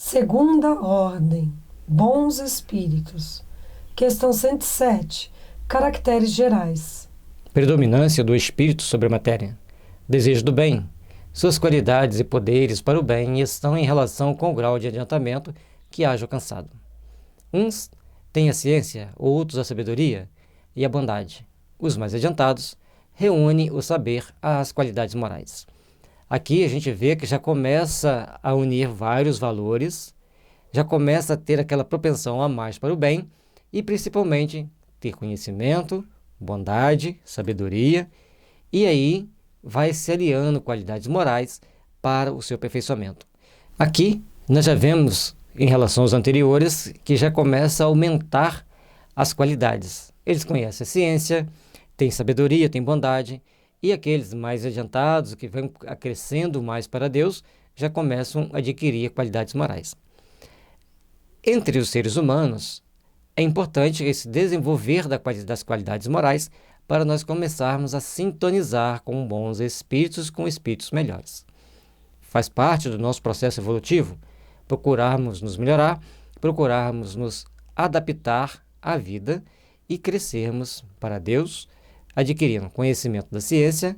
Segunda ordem, bons espíritos. Questão 107. Caracteres gerais. Predominância do espírito sobre a matéria. Desejo do bem. Suas qualidades e poderes para o bem estão em relação com o grau de adiantamento que haja alcançado. Uns têm a ciência, outros a sabedoria e a bondade. Os mais adiantados reúnem o saber às qualidades morais. Aqui a gente vê que já começa a unir vários valores, já começa a ter aquela propensão a mais para o bem e principalmente ter conhecimento, bondade, sabedoria, e aí vai se aliando qualidades morais para o seu aperfeiçoamento. Aqui nós já vemos, em relação aos anteriores, que já começa a aumentar as qualidades. Eles conhecem a ciência, têm sabedoria, têm bondade, e aqueles mais adiantados, que vão crescendo mais para Deus, já começam a adquirir qualidades morais. Entre os seres humanos, é importante esse desenvolver das qualidades morais para nós começarmos a sintonizar com bons espíritos, com espíritos melhores. Faz parte do nosso processo evolutivo procurarmos nos melhorar, procurarmos nos adaptar à vida e crescermos para Deus, adquirindo conhecimento da ciência,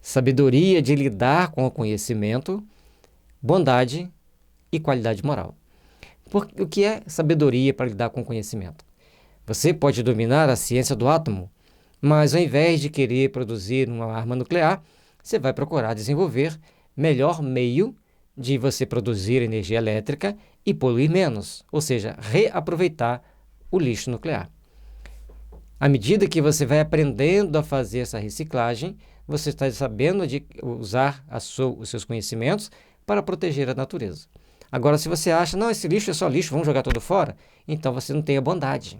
sabedoria de lidar com o conhecimento, bondade e qualidade moral. O que é sabedoria para lidar com o conhecimento? Você pode dominar a ciência do átomo, mas ao invés de querer produzir uma arma nuclear, você vai procurar desenvolver melhor meio de você produzir energia elétrica e poluir menos, ou seja, reaproveitar o lixo nuclear. À medida que você vai aprendendo a fazer essa reciclagem, você está sabendo de usar os seus conhecimentos para proteger a natureza. Agora, se você acha, não, esse lixo é só lixo, vamos jogar tudo fora, então você não tem a bondade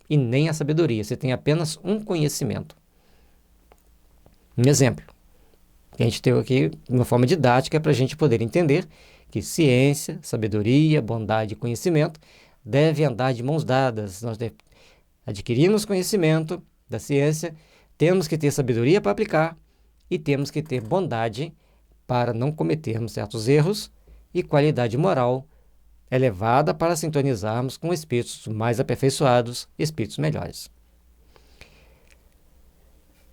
e nem a sabedoria, você tem apenas um conhecimento. Um exemplo que a gente tem aqui, de uma forma didática, para a gente poder entender que ciência, sabedoria, bondade e conhecimento devem andar de mãos dadas. Nós adquirimos conhecimento da ciência, temos que ter sabedoria para aplicar e temos que ter bondade para não cometermos certos erros e qualidade moral elevada para sintonizarmos com espíritos mais aperfeiçoados, espíritos melhores.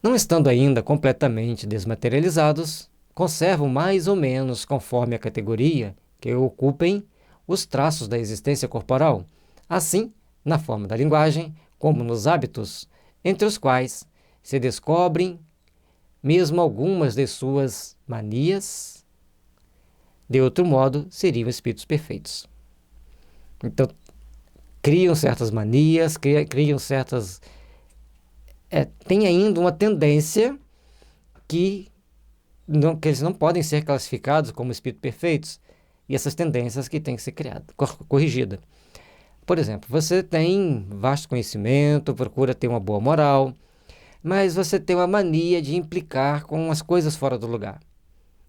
Não estando ainda completamente desmaterializados, conservam mais ou menos conforme a categoria que ocupem os traços da existência corporal, assim na forma da linguagem como nos hábitos, entre os quais se descobrem mesmo algumas de suas manias. De outro modo, seriam espíritos perfeitos. Então, criam certas manias, criam certas... tem ainda uma tendência que eles não podem ser classificados como espíritos perfeitos, e essas tendências que têm que ser corrigidas. Por exemplo, você tem vasto conhecimento, procura ter uma boa moral, mas você tem uma mania de implicar com as coisas fora do lugar.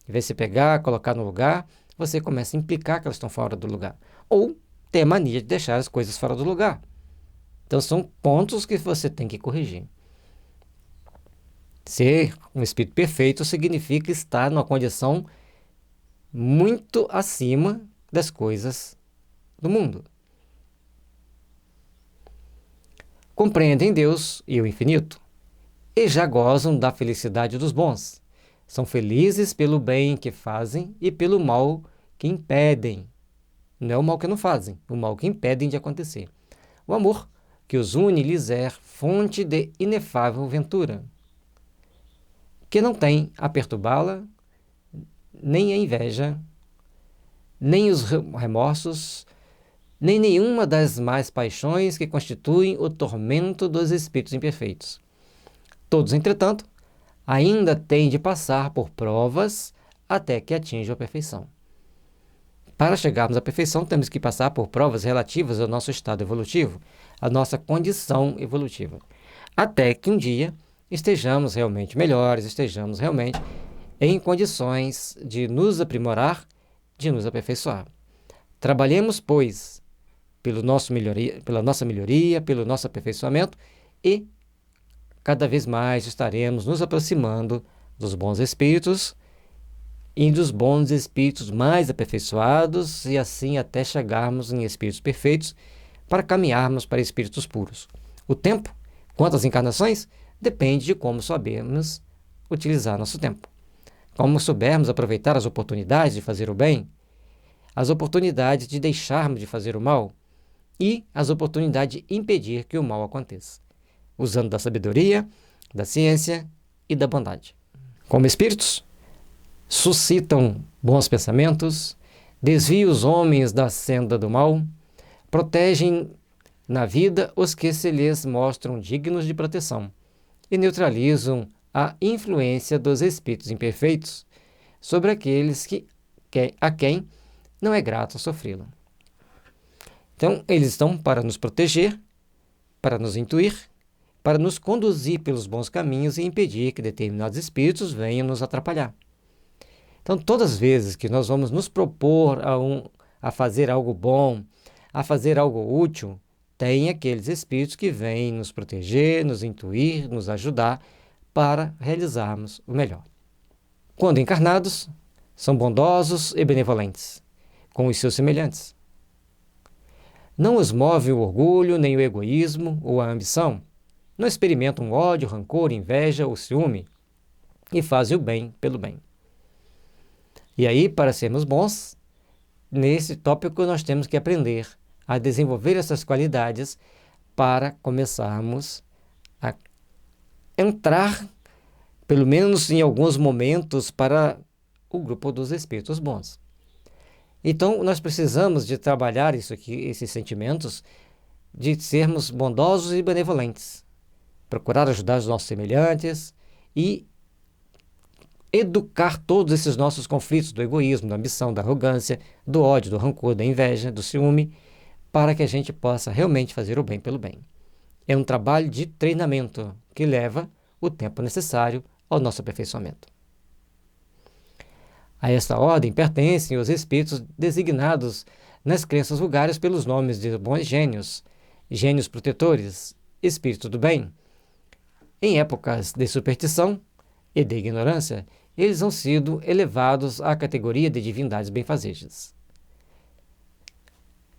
Em vez de você pegar, colocar no lugar, você começa a implicar que elas estão fora do lugar. Ou tem a mania de deixar as coisas fora do lugar. Então são pontos que você tem que corrigir. Ser um espírito perfeito significa estar numa condição muito acima das coisas do mundo. Compreendem Deus e o infinito, e já gozam da felicidade dos bons. São felizes pelo bem que fazem e pelo mal que impedem. Não é o mal que não fazem, o mal que impedem de acontecer. O amor que os une lhes é fonte de inefável ventura, que não tem a perturbá-la, nem a inveja, nem os remorsos, nem nenhuma das mais paixões que constituem o tormento dos espíritos imperfeitos. Todos, entretanto, ainda têm de passar por provas até que atinjam a perfeição. Para chegarmos à perfeição, temos que passar por provas relativas ao nosso estado evolutivo, à nossa condição evolutiva, até que um dia estejamos realmente melhores, estejamos realmente em condições de nos aprimorar, de nos aperfeiçoar. Trabalhemos, pois, pela nossa melhoria, pelo nosso aperfeiçoamento, e cada vez mais estaremos nos aproximando dos bons espíritos e dos bons espíritos mais aperfeiçoados, e assim até chegarmos em espíritos perfeitos, para caminharmos para espíritos puros. O tempo, quantas encarnações, depende de como sabermos utilizar nosso tempo. Como soubermos aproveitar as oportunidades de fazer o bem, as oportunidades de deixarmos de fazer o mal e as oportunidades de impedir que o mal aconteça, usando da sabedoria, da ciência e da bondade. Como espíritos, suscitam bons pensamentos, desviam os homens da senda do mal, protegem na vida os que se lhes mostram dignos de proteção e neutralizam a influência dos espíritos imperfeitos sobre aqueles a quem não é grato sofrê-lo. Então, eles estão para nos proteger, para nos intuir, para nos conduzir pelos bons caminhos e impedir que determinados espíritos venham nos atrapalhar. Então, todas as vezes que nós vamos nos propor a fazer algo bom, a fazer algo útil, tem aqueles espíritos que vêm nos proteger, nos intuir, nos ajudar para realizarmos o melhor. Quando encarnados, são bondosos e benevolentes com os seus semelhantes. Não os move o orgulho, nem o egoísmo ou a ambição. Não experimentam ódio, rancor, inveja ou ciúme e fazem o bem pelo bem. E aí, para sermos bons, nesse tópico nós temos que aprender a desenvolver essas qualidades para começarmos a entrar, pelo menos em alguns momentos, para o grupo dos espíritos bons. Então, nós precisamos de trabalhar isso aqui, esses sentimentos, de sermos bondosos e benevolentes, procurar ajudar os nossos semelhantes e educar todos esses nossos conflitos do egoísmo, da ambição, da arrogância, do ódio, do rancor, da inveja, do ciúme, para que a gente possa realmente fazer o bem pelo bem. É um trabalho de treinamento que leva o tempo necessário ao nosso aperfeiçoamento. A esta ordem pertencem os espíritos designados nas crenças vulgares pelos nomes de bons gênios, gênios protetores, espíritos do bem. Em épocas de superstição e de ignorância, eles han sido elevados à categoria de divindades benfazejas.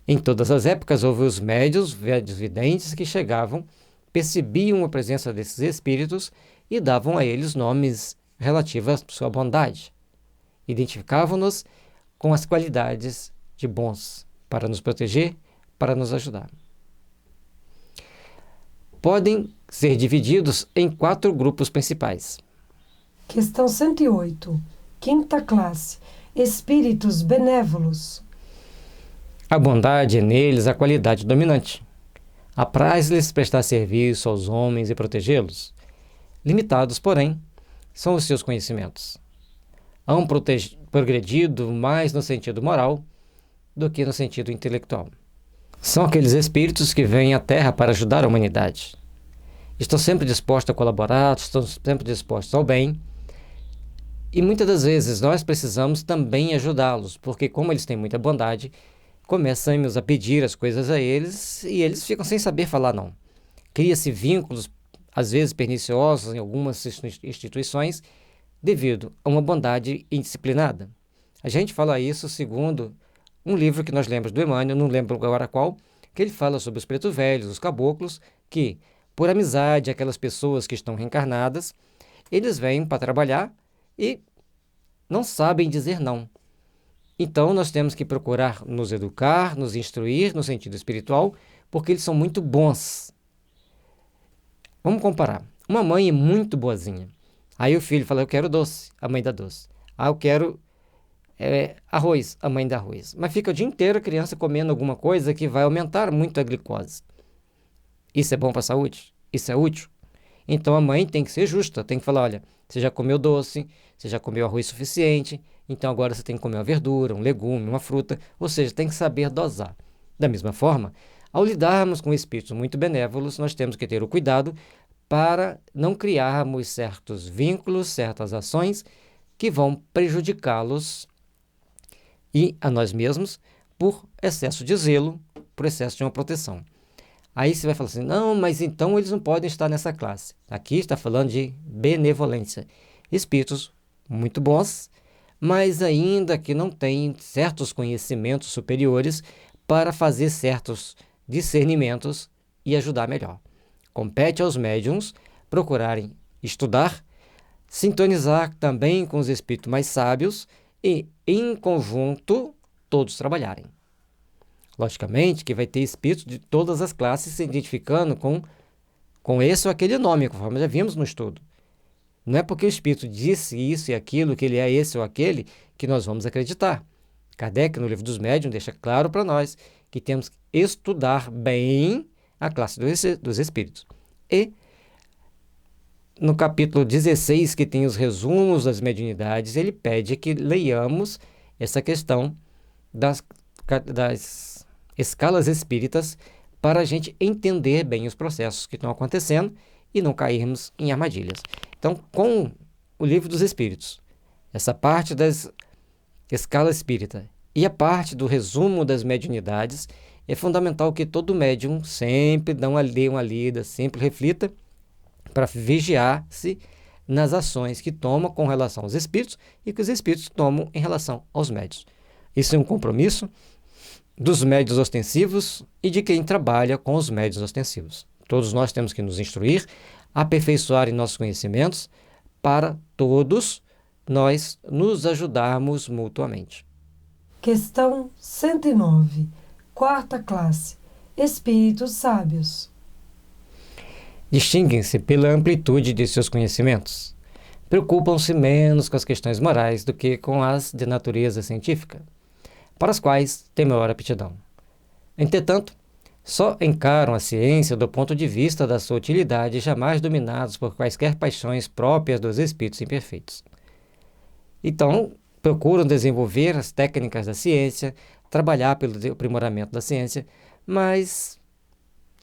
Em todas as épocas houve os médiuns, videntes que chegavam, percebiam a presença desses espíritos e davam a eles nomes relativos à sua bondade. Identificavam-nos com as qualidades de bons para nos proteger, para nos ajudar. Podem ser divididos em 4 grupos principais. Questão 108. Quinta classe. Espíritos benévolos. A bondade é neles a qualidade dominante. Apraz-lhes prestar serviço aos homens e protegê-los. Limitados, porém, são os seus conhecimentos. Hão progredido mais no sentido moral do que no sentido intelectual. São aqueles espíritos que vêm à Terra para ajudar a humanidade. Estão sempre dispostos a colaborar, estão sempre dispostos ao bem. E muitas das vezes nós precisamos também ajudá-los, porque como eles têm muita bondade, começamos a pedir as coisas a eles e eles ficam sem saber falar não. Cria-se vínculos, às vezes perniciosos, em algumas instituições, devido a uma bondade indisciplinada. A gente fala isso segundo um livro que nós lembramos do Emmanuel, não lembro agora qual, que ele fala sobre os pretos velhos, os caboclos, que, por amizade, aquelas pessoas que estão reencarnadas, eles vêm para trabalhar e não sabem dizer não. Então, nós temos que procurar nos educar, nos instruir no sentido espiritual, porque eles são muito bons. Vamos comparar. Uma mãe é muito boazinha. Aí o filho fala, eu quero doce, a mãe dá doce. Eu quero arroz, a mãe dá arroz. Mas fica o dia inteiro a criança comendo alguma coisa que vai aumentar muito a glicose. Isso é bom para a saúde? Isso é útil? Então a mãe tem que ser justa, tem que falar, olha, você já comeu doce, você já comeu arroz suficiente, então agora você tem que comer uma verdura, um legume, uma fruta, ou seja, tem que saber dosar. Da mesma forma, ao lidarmos com espíritos muito benévolos, nós temos que ter o cuidado para não criarmos certos vínculos, certas ações que vão prejudicá-los e a nós mesmos por excesso de zelo, por excesso de uma proteção. Aí você vai falar assim, não, mas então eles não podem estar nessa classe. Aqui está falando de benevolência. Espíritos muito bons, mas ainda que não têm certos conhecimentos superiores para fazer certos discernimentos e ajudar melhor. Compete aos médiuns procurarem estudar, sintonizar também com os espíritos mais sábios e, em conjunto, todos trabalharem. Logicamente que vai ter espíritos de todas as classes se identificando com esse ou aquele nome, conforme já vimos no estudo. Não é porque o espírito disse isso e aquilo, que ele é esse ou aquele, que nós vamos acreditar. Kardec, no Livro dos Médiuns, deixa claro para nós que temos que estudar bem a classe dos espíritos. E no capítulo 16, que tem os resumos das mediunidades, ele pede que leiamos essa questão das escalas espíritas para a gente entender bem os processos que estão acontecendo e não cairmos em armadilhas. Então, com o Livro dos Espíritos, essa parte das escala espírita e a parte do resumo das mediunidades, é fundamental que todo médium sempre dê uma lida, sempre reflita para vigiar-se nas ações que toma com relação aos espíritos e que os espíritos tomam em relação aos médiuns. Isso é um compromisso dos médiuns ostensivos e de quem trabalha com os médiuns ostensivos. Todos nós temos que nos instruir, aperfeiçoar em nossos conhecimentos para todos nós nos ajudarmos mutuamente. Questão 109, quarta classe. Espíritos sábios. Distinguem-se pela amplitude de seus conhecimentos. Preocupam-se menos com as questões morais do que com as de natureza científica, para as quais têm maior aptidão. Entretanto, só encaram a ciência do ponto de vista da sua utilidade, jamais dominados por quaisquer paixões próprias dos espíritos imperfeitos. Então, procuram desenvolver as técnicas da ciência, trabalhar pelo aprimoramento da ciência, mas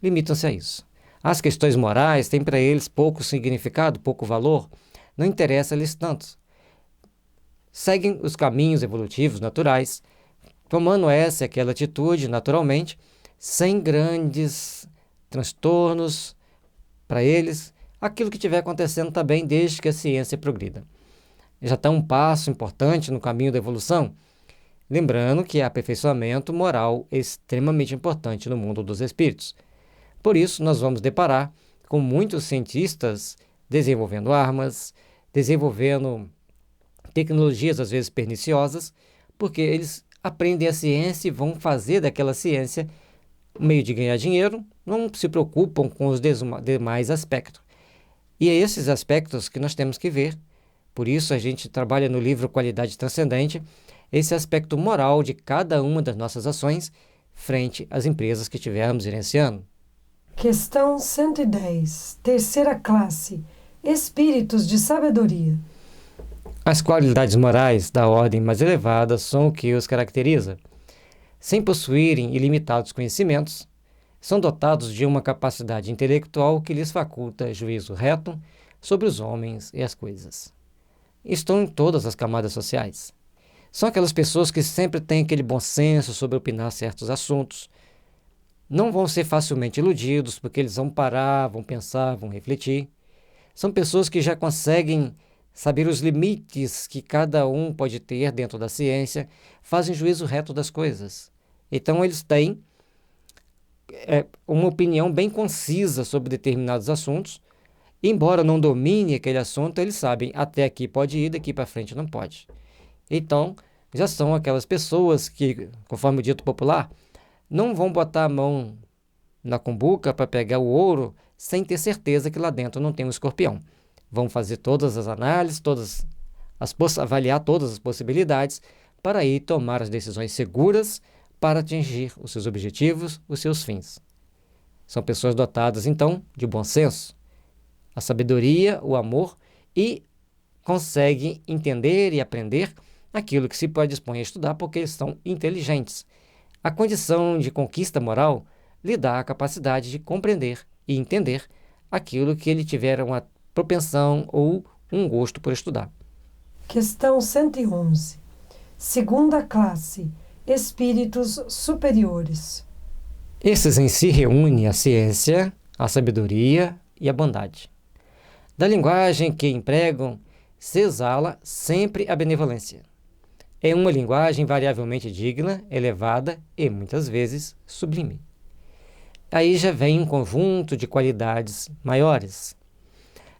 limitam-se a isso. As questões morais têm para eles pouco significado, pouco valor, não interessa-lhes tanto. Seguem os caminhos evolutivos naturais, tomando essa e aquela atitude naturalmente, sem grandes transtornos para eles, aquilo que estiver acontecendo está bem, desde que a ciência progrida. Já está um passo importante no caminho da evolução, lembrando que aperfeiçoamento moral é extremamente importante no mundo dos espíritos. Por isso, nós vamos deparar com muitos cientistas desenvolvendo armas, desenvolvendo tecnologias às vezes perniciosas, porque eles aprendem a ciência e vão fazer daquela ciência um meio de ganhar dinheiro, não se preocupam com os demais aspectos. E é esses aspectos que nós temos que ver. Por isso a gente trabalha no livro Qualidade Transcendente, esse aspecto moral de cada uma das nossas ações frente às empresas que estivermos gerenciando. Questão 110, terceira classe. Espíritos de sabedoria. As qualidades morais da ordem mais elevada são o que os caracteriza. Sem possuírem ilimitados conhecimentos, são dotados de uma capacidade intelectual que lhes faculta juízo reto sobre os homens e as coisas. Estão em todas as camadas sociais. São aquelas pessoas que sempre têm aquele bom senso sobre opinar certos assuntos. Não vão ser facilmente iludidos, porque eles vão parar, vão pensar, vão refletir. São pessoas que já conseguem saber os limites que cada um pode ter dentro da ciência, fazem juízo reto das coisas. Então, eles têm uma opinião bem concisa sobre determinados assuntos. Embora não domine aquele assunto, eles sabem até aqui pode ir, daqui para frente não pode. Então, já são aquelas pessoas que, conforme o dito popular, não vão botar a mão na cumbuca para pegar o ouro sem ter certeza que lá dentro não tem um escorpião. Vão fazer todas as análises, avaliar todas as possibilidades para aí tomar as decisões seguras para atingir os seus objetivos, os seus fins. São pessoas dotadas, então, de bom senso, a sabedoria, o amor e conseguem entender e aprender aquilo que se pode dispor a estudar porque eles são inteligentes. A condição de conquista moral lhe dá a capacidade de compreender e entender aquilo que ele tiver uma propensão ou um gosto por estudar. Questão 111. Segunda classe. Espíritos superiores. Esses em si reúnem a ciência, a sabedoria e a bondade. Da linguagem que empregam, se exala sempre a benevolência. é uma linguagem variavelmente digna, elevada e, muitas vezes, sublime. Aí já vem um conjunto de qualidades maiores.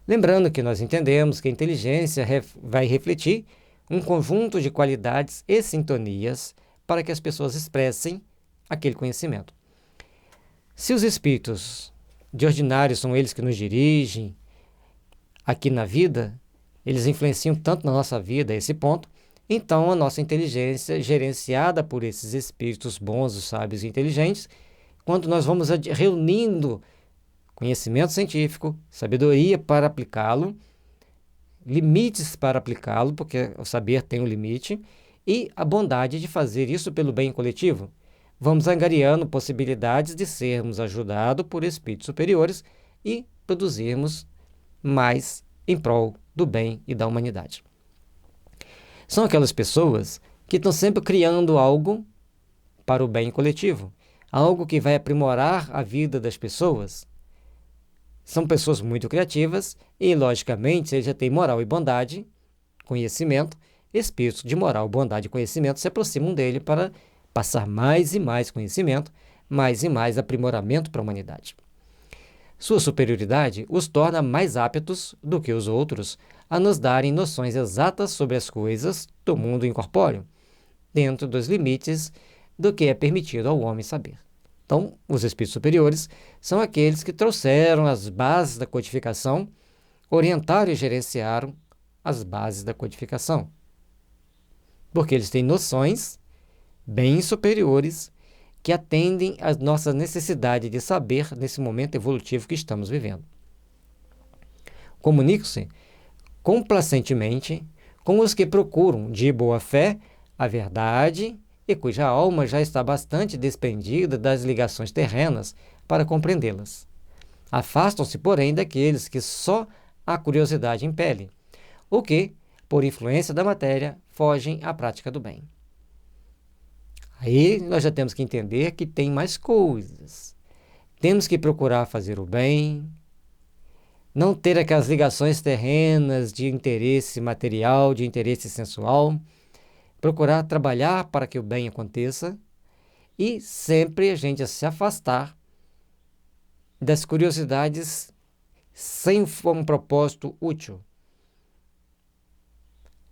Lembrando que nós entendemos que a inteligência vai refletir um conjunto de qualidades e sintonias para que as pessoas expressem aquele conhecimento. Se os espíritos de ordinário são eles que nos dirigem aqui na vida, eles influenciam tanto na nossa vida a esse ponto, então a nossa inteligência, gerenciada por esses espíritos bons, sábios e inteligentes, quando nós vamos reunindo conhecimento científico, sabedoria para aplicá-lo, limites para aplicá-lo, porque o saber tem um limite, e a bondade de fazer isso pelo bem coletivo, vamos angariando possibilidades de sermos ajudados por espíritos superiores e produzirmos mais em prol do bem e da humanidade. São aquelas pessoas que estão sempre criando algo para o bem coletivo, algo que vai aprimorar a vida das pessoas. São pessoas muito criativas e, logicamente, eles já têm moral e bondade, conhecimento. Espíritos de moral, bondade e conhecimento se aproximam dele para passar mais e mais conhecimento, mais e mais aprimoramento para a humanidade. Sua superioridade os torna mais aptos do que os outros a nos darem noções exatas sobre as coisas do mundo incorpóreo, dentro dos limites do que é permitido ao homem saber. Então, os espíritos superiores são aqueles que trouxeram as bases da codificação, orientaram e gerenciaram as bases da codificação. Porque eles têm noções bem superiores que atendem às nossas necessidades de saber nesse momento evolutivo que estamos vivendo. Comunicam-se complacentemente com os que procuram, de boa fé, a verdade e cuja alma já está bastante despendida das ligações terrenas para compreendê-las. Afastam-se, porém, daqueles que só a curiosidade impele, ou que, por influência da matéria, fogem à prática do bem. Aí nós já temos que entender que tem mais coisas. Temos que procurar fazer o bem, não ter aquelas ligações terrenas de interesse material, de interesse sensual, procurar trabalhar para que o bem aconteça e sempre a gente se afastar das curiosidades sem um propósito útil.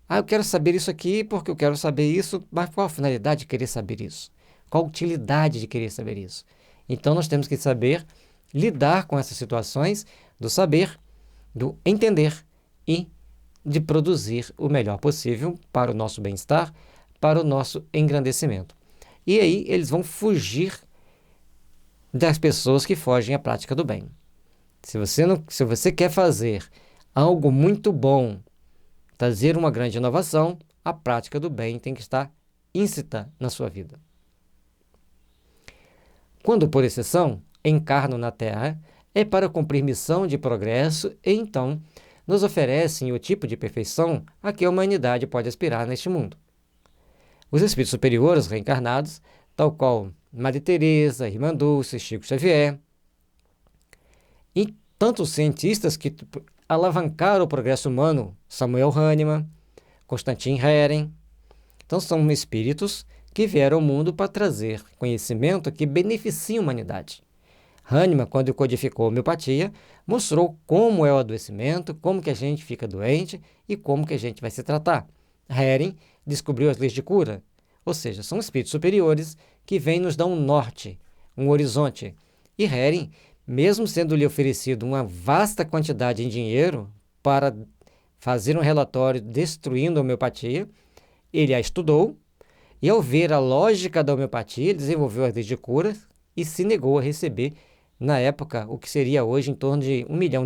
Eu quero saber isso aqui porque eu quero saber isso, mas qual a finalidade de querer saber isso? Qual a utilidade de querer saber isso? Então nós temos que saber lidar com essas situações do saber, do entender e de produzir o melhor possível para o nosso bem-estar, para o nosso engrandecimento. E aí eles vão fugir das pessoas que fogem à prática do bem. Se você quer fazer algo muito bom, trazer uma grande inovação, a prática do bem tem que estar íncita na sua vida. Quando, por exceção, encarnam na Terra, é para cumprir missão de progresso e, então, nos oferecem o tipo de perfeição a que a humanidade pode aspirar neste mundo. Os espíritos superiores reencarnados, tal qual Madre Teresa, Irmã Dulce, Chico Xavier, e tantos cientistas que alavancaram o progresso humano, Samuel Hahnemann, Konstantin Heeren. Então são espíritos que vieram ao mundo para trazer conhecimento que beneficia a humanidade. Hahnemann, quando codificou a homeopatia, mostrou como é o adoecimento, como que a gente fica doente e como que a gente vai se tratar. Heeren descobriu as leis de cura, ou seja, são espíritos superiores que vêm nos dar um norte, um horizonte. E Heeren, mesmo sendo-lhe oferecido uma vasta quantidade em dinheiro para fazer um relatório destruindo a homeopatia, ele a estudou e, ao ver a lógica da homeopatia, ele desenvolveu as leis de cura e se negou a receber, na época, o que seria hoje em torno de $1 milhão.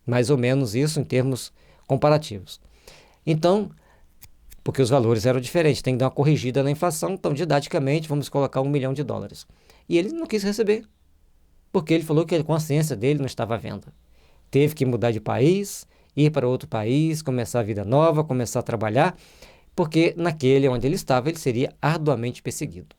Mais ou menos isso em termos comparativos. Então, porque os valores eram diferentes, tem que dar uma corrigida na inflação, então, didaticamente, vamos colocar $1 milhão. E ele não quis receber, porque ele falou que a consciência dele não estava à venda. Teve que mudar de país, ir para outro país, começar a vida nova, começar a trabalhar, porque naquele onde ele estava, ele seria arduamente perseguido.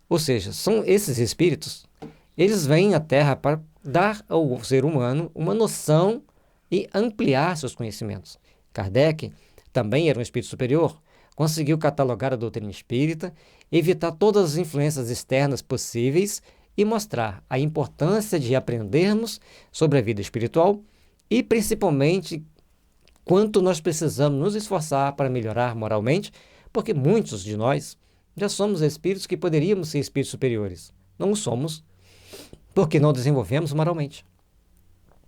Ou seja, são esses espíritos, eles vêm à Terra para dar ao ser humano uma noção e ampliar seus conhecimentos. Kardec também era um espírito superior, conseguiu catalogar a doutrina espírita, evitar todas as influências externas possíveis e mostrar a importância de aprendermos sobre a vida espiritual e, principalmente, quanto nós precisamos nos esforçar para melhorar moralmente, porque muitos de nós já somos espíritos que poderíamos ser espíritos superiores. Não o somos, porque não desenvolvemos moralmente.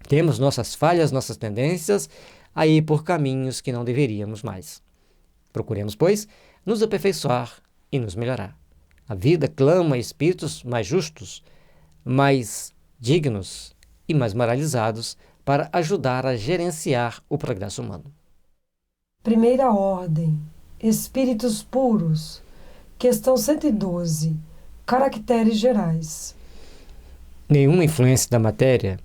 Temos nossas falhas, nossas tendências a ir por caminhos que não deveríamos mais. Procuremos, pois, nos aperfeiçoar e nos melhorar. A vida clama espíritos mais justos, mais dignos e mais moralizados para ajudar a gerenciar o progresso humano. Primeira ordem, espíritos puros. Questão 112. Caracteres gerais. Nenhuma influência da matéria,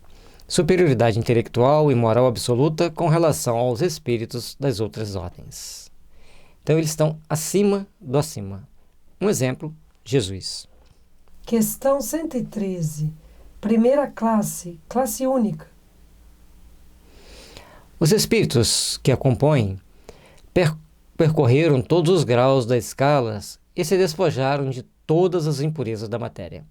superioridade intelectual e moral absoluta com relação aos espíritos das outras ordens. Então, eles estão acima do acima. Um exemplo, Jesus. Questão 113. Primeira classe, classe única. Os espíritos que a compõem percorreram todos os graus das escalas e se despojaram de todas as impurezas da matéria.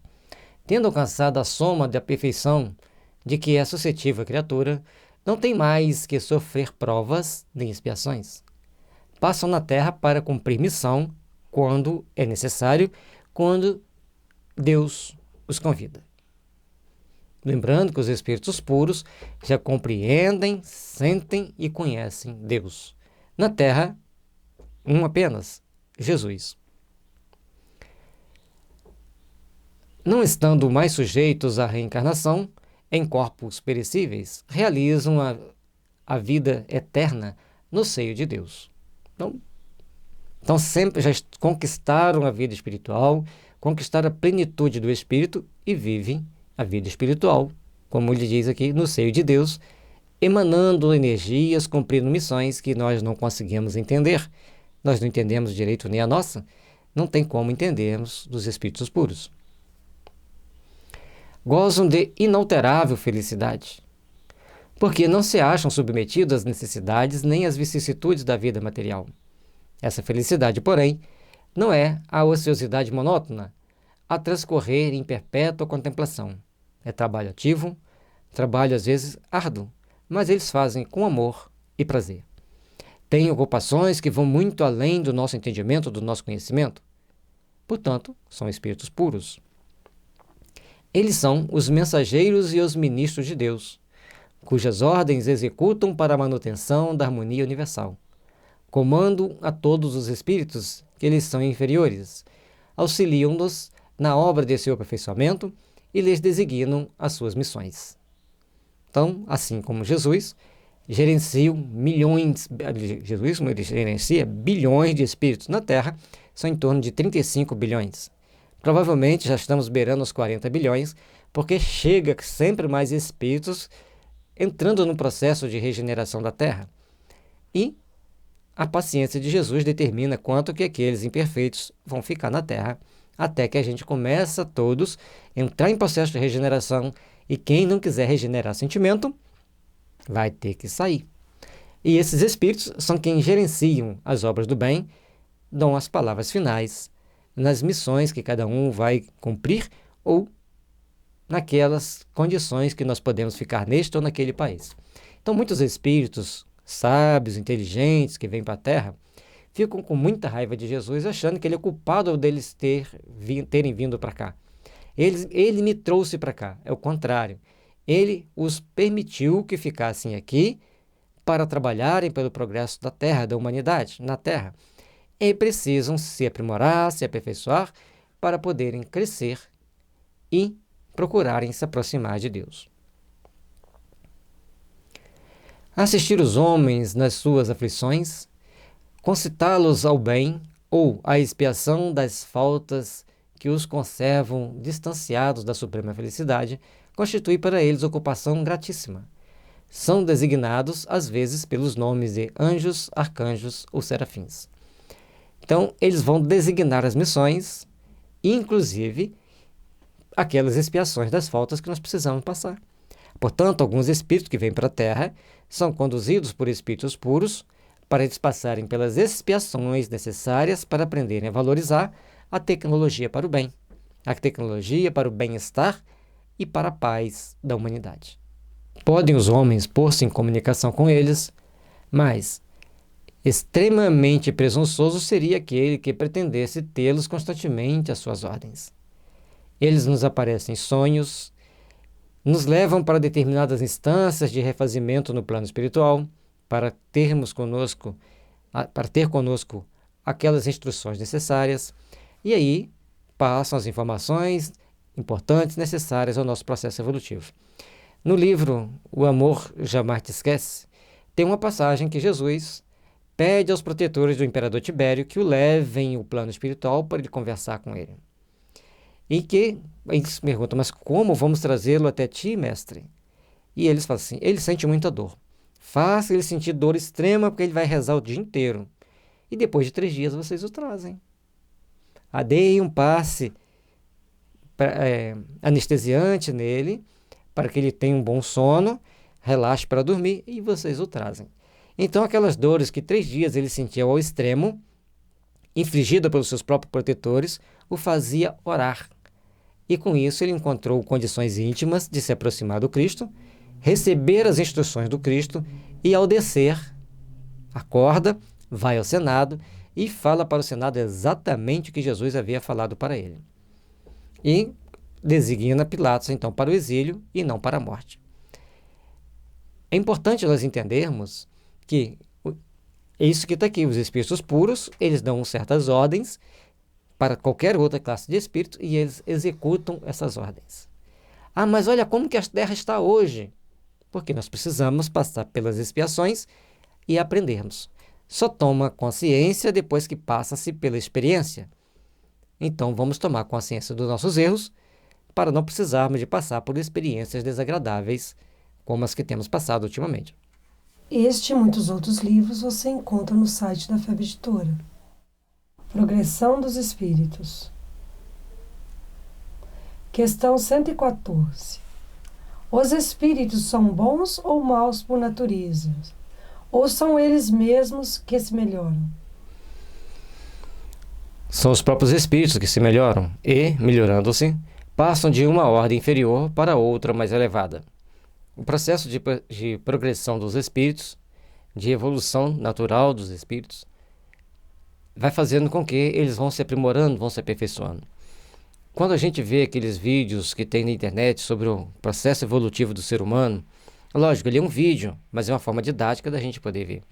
Tendo alcançado a soma da perfeição de que é suscetível a criatura, não tem mais que sofrer provas nem expiações. Passam na terra para cumprir missão quando é necessário, quando Deus os convida. Lembrando que os espíritos puros já compreendem, sentem e conhecem Deus. Na terra, um apenas, Jesus. Não estando mais sujeitos à reencarnação, em corpos perecíveis, realizam a vida eterna no seio de Deus. Então sempre já conquistaram a vida espiritual, conquistaram a plenitude do Espírito e vivem a vida espiritual, como ele diz aqui, no seio de Deus, emanando energias, cumprindo missões que nós não conseguimos entender. Nós não entendemos direito nem a nossa, não tem como entendermos dos espíritos puros. Gozam de inalterável felicidade, porque não se acham submetidos às necessidades nem às vicissitudes da vida material. Essa felicidade, porém, não é a ociosidade monótona, a transcorrer em perpétua contemplação. É trabalho ativo, trabalho às vezes árduo, mas eles fazem com amor e prazer. Têm ocupações que vão muito além do nosso entendimento, do nosso conhecimento. Portanto, são espíritos puros. Eles são os mensageiros e os ministros de Deus, cujas ordens executam para a manutenção da harmonia universal. Comandam a todos os espíritos que lhes são inferiores, auxiliam-nos na obra de seu aperfeiçoamento e lhes designam as suas missões. Então, assim como Jesus gerencia bilhões de espíritos na Terra, são em torno de 35 bilhões. Provavelmente já estamos beirando os 40 bilhões, porque chega sempre mais espíritos entrando no processo de regeneração da Terra. E a paciência de Jesus determina quanto que aqueles imperfeitos vão ficar na Terra, até que a gente começa todos a entrar em processo de regeneração, e quem não quiser regenerar sentimento, vai ter que sair. E esses espíritos são quem gerenciam as obras do bem, dão as palavras finais nas missões que cada um vai cumprir ou naquelas condições que nós podemos ficar neste ou naquele país. Então, muitos espíritos sábios, inteligentes, que vêm para a Terra, ficam com muita raiva de Jesus, achando que ele é culpado deles terem vindo para cá. Ele me trouxe para cá, é o contrário. Ele os permitiu que ficassem aqui para trabalharem pelo progresso da Terra, da humanidade, na Terra. E precisam se aprimorar, se aperfeiçoar, para poderem crescer e procurarem se aproximar de Deus. Assistir os homens nas suas aflições, concitá-los ao bem ou à expiação das faltas que os conservam distanciados da suprema felicidade, constitui para eles ocupação gratíssima. São designados, às vezes, pelos nomes de anjos, arcanjos ou serafins. Então, eles vão designar as missões, inclusive aquelas expiações das faltas que nós precisamos passar. Portanto, alguns espíritos que vêm para a Terra são conduzidos por espíritos puros para eles passarem pelas expiações necessárias para aprenderem a valorizar a tecnologia para o bem, a tecnologia para o bem-estar e para a paz da humanidade. Podem os homens pôr-se em comunicação com eles, mas extremamente presunçoso seria aquele que pretendesse tê-los constantemente às suas ordens. Eles nos aparecem em sonhos, nos levam para determinadas instâncias de refazimento no plano espiritual, para ter conosco aquelas instruções necessárias, e aí passam as informações importantes necessárias ao nosso processo evolutivo. No livro O Amor Jamais Te Esquece, tem uma passagem que Jesus pede aos protetores do imperador Tibério que o levem ao plano espiritual para ele conversar com ele. E que eles perguntam, mas como vamos trazê-lo até ti, mestre? E eles falam assim, ele sente muita dor. Faça ele sentir dor extrema, porque ele vai rezar o dia inteiro. E depois de 3 dias vocês o trazem. Deem um passe anestesiante nele, para que ele tenha um bom sono, relaxe para dormir, e vocês o trazem. Então aquelas dores que 3 dias ele sentia ao extremo, infligida pelos seus próprios protetores, o fazia orar. E com isso ele encontrou condições íntimas de se aproximar do Cristo, receber as instruções do Cristo e, ao descer, acorda, vai ao Senado e fala para o Senado exatamente o que Jesus havia falado para ele. E designa Pilatos, então, para o exílio e não para a morte. É importante nós entendermos que é isso que está aqui. Os espíritos puros, eles dão certas ordens para qualquer outra classe de espírito e eles executam essas ordens. Mas olha como que a Terra está hoje. Porque nós precisamos passar pelas expiações e aprendermos. Só toma consciência depois que passa-se pela experiência. Então vamos tomar consciência dos nossos erros para não precisarmos de passar por experiências desagradáveis como as que temos passado ultimamente. Este e muitos outros livros você encontra no site da FEB Editora. Progressão dos Espíritos. Questão 114. Os espíritos são bons ou maus por natureza? Ou são eles mesmos que se melhoram? São os próprios espíritos que se melhoram e, melhorando-se, passam de uma ordem inferior para outra mais elevada. O processo de progressão dos espíritos, de evolução natural dos espíritos, vai fazendo com que eles vão se aprimorando, vão se aperfeiçoando. Quando a gente vê aqueles vídeos que tem na internet sobre o processo evolutivo do ser humano, lógico, ele é um vídeo, mas é uma forma didática da gente poder ver.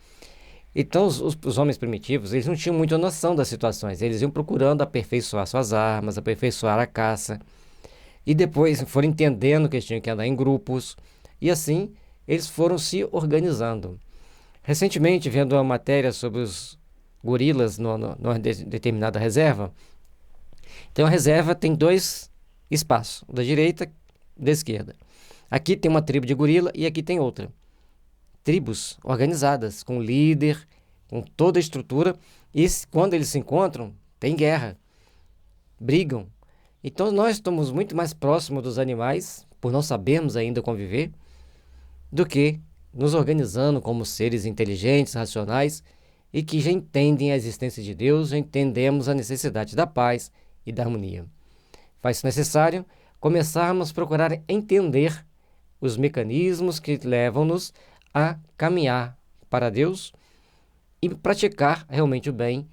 Então, os homens primitivos, eles não tinham muita noção das situações. Eles iam procurando aperfeiçoar suas armas, aperfeiçoar a caça. E depois foram entendendo que eles tinham que andar em grupos. E assim, eles foram se organizando. Recentemente, vendo uma matéria sobre os gorilas numa determinada reserva. Então, a reserva tem 2 espaços, da direita e da esquerda. Aqui tem uma tribo de gorila e aqui tem outra. Tribos organizadas, com líder, com toda a estrutura, e quando eles se encontram, tem guerra, brigam. Então nós estamos muito mais próximos dos animais, por não sabermos ainda conviver, do que nos organizando como seres inteligentes, racionais, e que já entendem a existência de Deus, já entendemos a necessidade da paz e da harmonia. Faz-se necessário começarmos a procurar entender os mecanismos que levam-nos a caminhar para Deus e praticar realmente o bem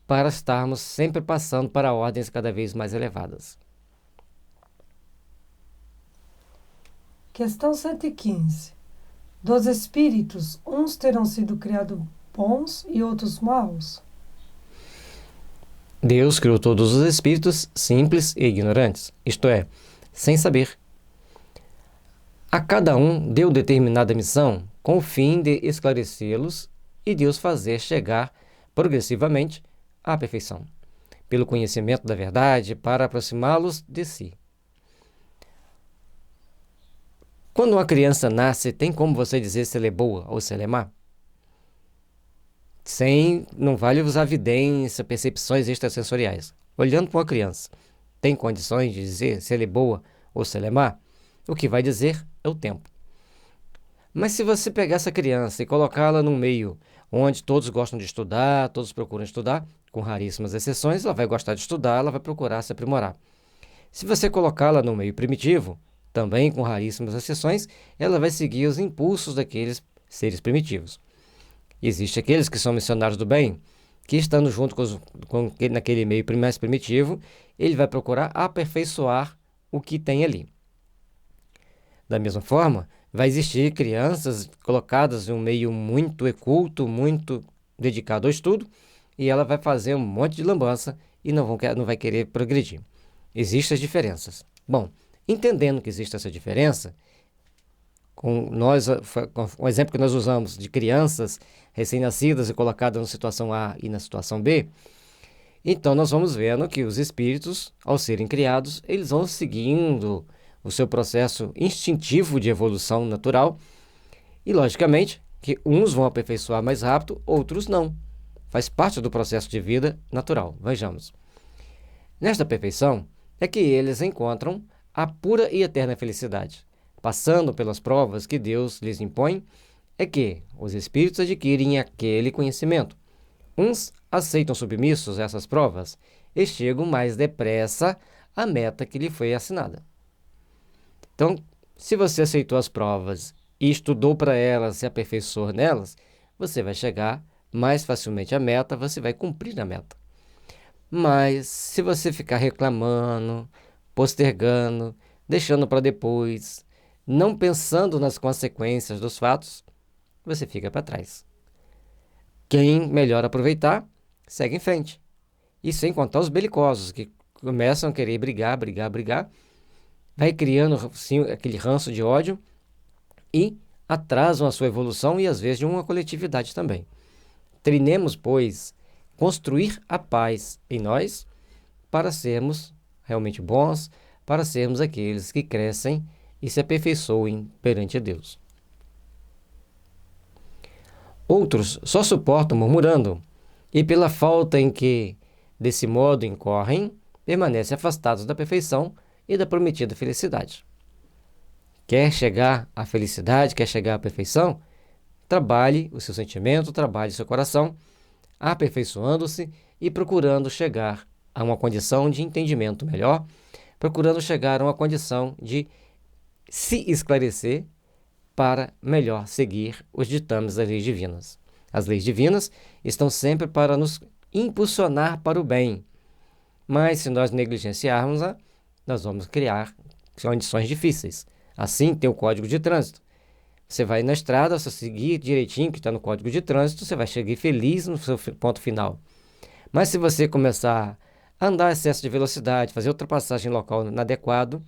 para estarmos sempre passando para ordens cada vez mais elevadas. Questão 115. Dos espíritos, uns terão sido criados bons e outros maus? Deus criou todos os espíritos simples e ignorantes, isto é, sem saber. A cada um deu determinada missão com o fim de esclarecê-los e de os fazer chegar progressivamente à perfeição, pelo conhecimento da verdade, para aproximá-los de si. Quando uma criança nasce, tem como você dizer se ela é boa ou se ela é má? Não vale usar evidência, percepções extrasensoriais. Olhando para uma criança, tem condições de dizer se ela é boa ou se ela é má? O que vai dizer é o tempo. Mas se você pegar essa criança e colocá-la num meio onde todos gostam de estudar, todos procuram estudar, com raríssimas exceções, ela vai gostar de estudar, ela vai procurar se aprimorar. Se você colocá-la no meio primitivo, também com raríssimas exceções, ela vai seguir os impulsos daqueles seres primitivos. Existem aqueles que são missionários do bem, que estando junto naquele meio mais primitivo, ele vai procurar aperfeiçoar o que tem ali. Da mesma forma, vai existir crianças colocadas em um meio muito culto, muito dedicado ao estudo, e ela vai fazer um monte de lambança e não vai querer progredir. Existem as diferenças. Bom, entendendo que existe essa diferença, com o exemplo que nós usamos de crianças recém-nascidas e colocadas na situação A e na situação B, então nós vamos vendo que os espíritos, ao serem criados, eles vão seguindo o seu processo instintivo de evolução natural e, logicamente, que uns vão aperfeiçoar mais rápido, outros não. Faz parte do processo de vida natural. Vejamos. Nesta perfeição é que eles encontram a pura e eterna felicidade. Passando pelas provas que Deus lhes impõe, é que os espíritos adquirem aquele conhecimento. Uns aceitam submissos essas provas e chegam mais depressa à meta que lhe foi assinada. Então, se você aceitou as provas e estudou para elas, se aperfeiçoou nelas, você vai chegar mais facilmente à meta, você vai cumprir a meta. Mas se você ficar reclamando, postergando, deixando para depois, não pensando nas consequências dos fatos, você fica para trás. Quem melhor aproveitar, segue em frente. E sem contar os belicosos, que começam a querer brigar, vai criando sim, aquele ranço de ódio e atrasam a sua evolução e às vezes de uma coletividade também. Treinemos, pois, construir a paz em nós para sermos realmente bons, para sermos aqueles que crescem e se aperfeiçoem perante a Deus. Outros só suportam murmurando e pela falta em que desse modo incorrem, permanecem afastados da perfeição e da prometida felicidade. Quer chegar à felicidade, quer chegar à perfeição? Trabalhe o seu sentimento, trabalhe o seu coração, aperfeiçoando-se e procurando chegar a uma condição de entendimento melhor, procurando chegar a uma condição de se esclarecer para melhor seguir os ditames das leis divinas. As leis divinas estão sempre para nos impulsionar para o bem, mas se nós negligenciarmos-a, nós vamos criar condições difíceis. Assim tem o Código de Trânsito. Você vai na estrada, se seguir direitinho o que está no Código de Trânsito, você vai chegar feliz no seu ponto final. Mas se você começar a andar a excesso de velocidade, fazer ultrapassagem local inadequado,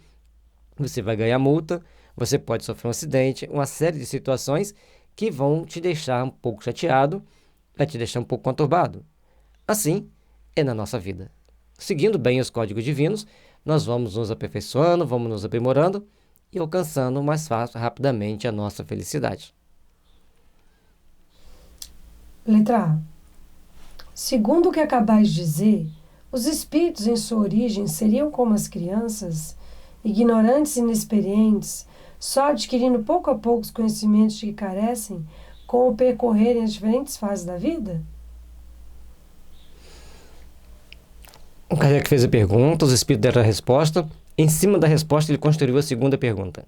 você vai ganhar multa, você pode sofrer um acidente, uma série de situações que vão te deixar um pouco chateado, vai te deixar um pouco conturbado. Assim é na nossa vida. Seguindo bem os códigos divinos, nós vamos nos aperfeiçoando, vamos nos aprimorando e alcançando mais fácil, rapidamente a nossa felicidade. Letra A. Segundo o que acabais de dizer, os espíritos em sua origem seriam como as crianças, ignorantes e inexperientes, só adquirindo pouco a pouco os conhecimentos de que carecem com o percorrerem as diferentes fases da vida? O Kardec fez a pergunta, os espíritos deram a resposta. Em cima da resposta, ele construiu a segunda pergunta.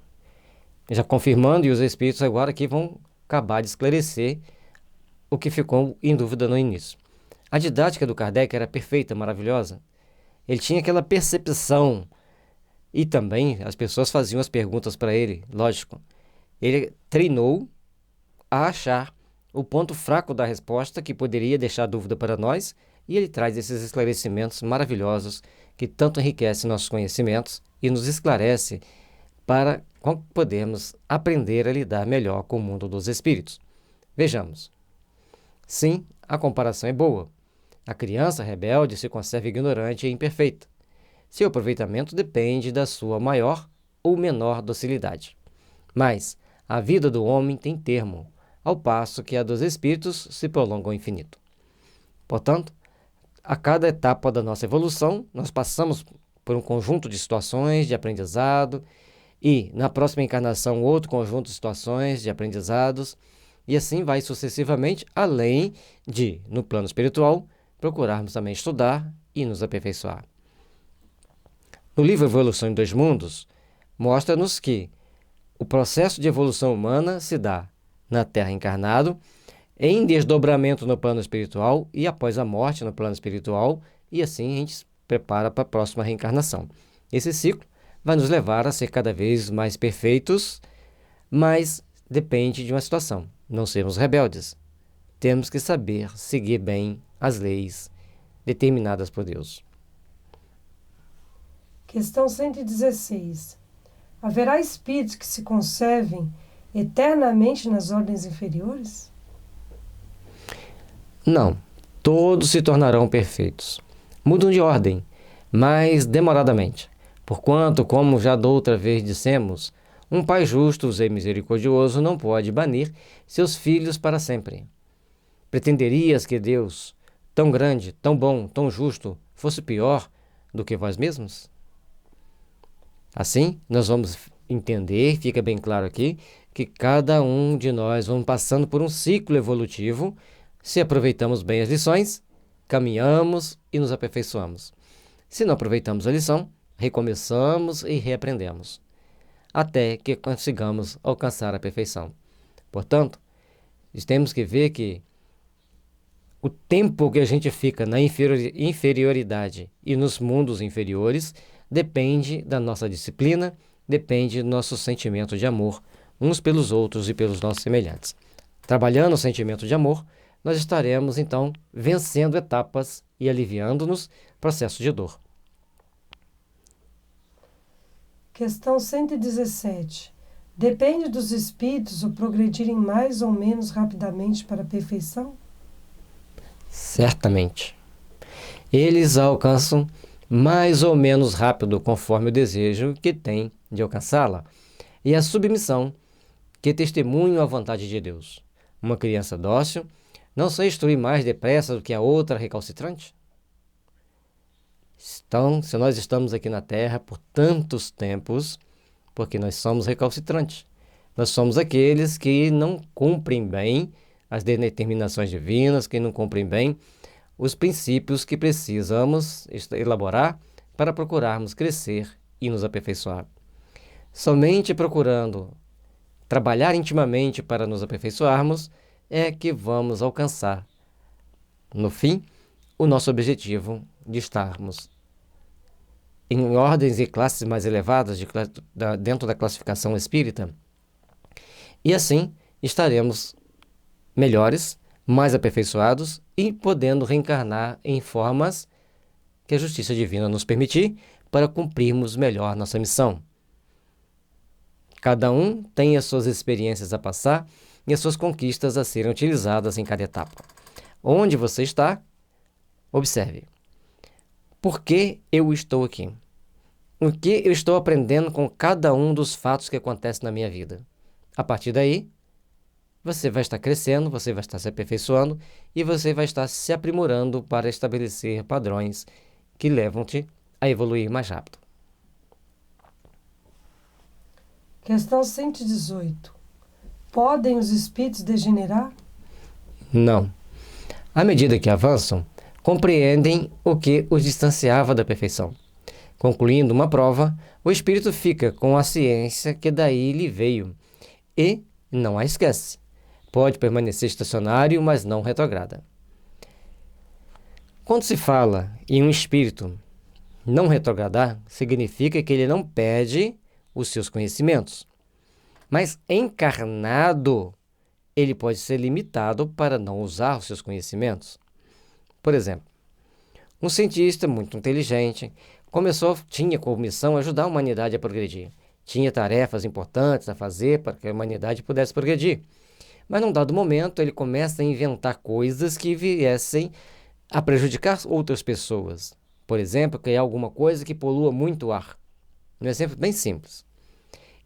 Já confirmando, e os espíritos agora aqui vão acabar de esclarecer o que ficou em dúvida no início. A didática do Kardec era perfeita, maravilhosa. Ele tinha aquela percepção e também as pessoas faziam as perguntas para ele, lógico. Ele treinou a achar o ponto fraco da resposta que poderia deixar dúvida para nós e ele traz esses esclarecimentos maravilhosos que tanto enriquecem nossos conhecimentos e nos esclarece para podermos aprender a lidar melhor com o mundo dos espíritos. Vejamos. Sim, a comparação é boa. A criança rebelde se conserva ignorante e imperfeita. Seu aproveitamento depende da sua maior ou menor docilidade. Mas a vida do homem tem termo, ao passo que a dos espíritos se prolonga ao infinito. Portanto, a cada etapa da nossa evolução, nós passamos por um conjunto de situações de aprendizado e, na próxima encarnação, outro conjunto de situações de aprendizados E assim vai sucessivamente, além de, no plano espiritual, procurarmos também estudar e nos aperfeiçoar. No livro Evolução em Dois Mundos, mostra-nos que o processo de evolução humana se dá na Terra encarnado, em desdobramento no plano espiritual e após a morte no plano espiritual, e assim a gente se prepara para a próxima reencarnação. Esse ciclo vai nos levar a ser cada vez mais perfeitos, mas depende de uma situação, não sermos rebeldes. Temos que saber seguir bem as leis determinadas por Deus. Questão 116. Haverá espíritos que se conservem eternamente nas ordens inferiores? Não, todos se tornarão perfeitos. Mudam de ordem, mas demoradamente. Porquanto, como já da outra vez dissemos, um pai justo e misericordioso não pode banir seus filhos para sempre. Pretenderias que Deus, tão grande, tão bom, tão justo, fosse pior do que vós mesmos? Assim, nós vamos entender, fica bem claro aqui, que cada um de nós vamos passando por um ciclo evolutivo. Se aproveitamos bem as lições, caminhamos e nos aperfeiçoamos. Se não aproveitamos a lição, recomeçamos e reaprendemos, até que consigamos alcançar a perfeição. Portanto, temos que ver que o tempo que a gente fica na inferioridade e nos mundos inferiores depende da nossa disciplina, depende do nosso sentimento de amor uns pelos outros e pelos nossos semelhantes. Trabalhando o sentimento de amor, nós estaremos, então, vencendo etapas e aliviando-nos processos de dor. Questão 117. Depende dos espíritos o progredirem mais ou menos rapidamente para a perfeição? Certamente. Eles a alcançam mais ou menos rápido conforme o desejo que têm de alcançá-la e a submissão que testemunham a vontade de Deus. Uma criança dócil não se instrui mais depressa do que a outra recalcitrante? Então, se nós estamos aqui na Terra por tantos tempos, porque nós somos recalcitrantes. Nós somos aqueles que não cumprem bem as determinações divinas, que não cumprem bem os princípios que precisamos elaborar para procurarmos crescer e nos aperfeiçoar. Somente procurando trabalhar intimamente para nos aperfeiçoarmos é que vamos alcançar, no fim, o nosso objetivo de estarmos em ordens e classes mais elevadas dentro da classificação espírita, e assim estaremos melhores, mais aperfeiçoados e podendo reencarnar em formas que a justiça divina nos permitir para cumprirmos melhor nossa missão. Cada um tem as suas experiências a passar e as suas conquistas a serem utilizadas em cada etapa. Onde você está, observe. Por que eu estou aqui? O que eu estou aprendendo com cada um dos fatos que acontecem na minha vida? A partir daí, você vai estar crescendo, você vai estar se aperfeiçoando e você vai estar se aprimorando para estabelecer padrões que levam-te a evoluir mais rápido. Questão 118. Podem os espíritos degenerar? Não. À medida que avançam, compreendem o que os distanciava da perfeição. Concluindo uma prova, o espírito fica com a ciência que daí lhe veio e não a esquece. Pode permanecer estacionário, mas não retrograda. Quando se fala em um espírito não retrogradar, significa que ele não perde os seus conhecimentos. Mas encarnado, ele pode ser limitado para não usar os seus conhecimentos. Por exemplo, um cientista muito inteligente tinha como missão ajudar a humanidade a progredir. Tinha tarefas importantes a fazer para que a humanidade pudesse progredir. Mas num dado momento ele começa a inventar coisas que viessem a prejudicar outras pessoas. Por exemplo, criar alguma coisa que polua muito o ar. Um exemplo bem simples.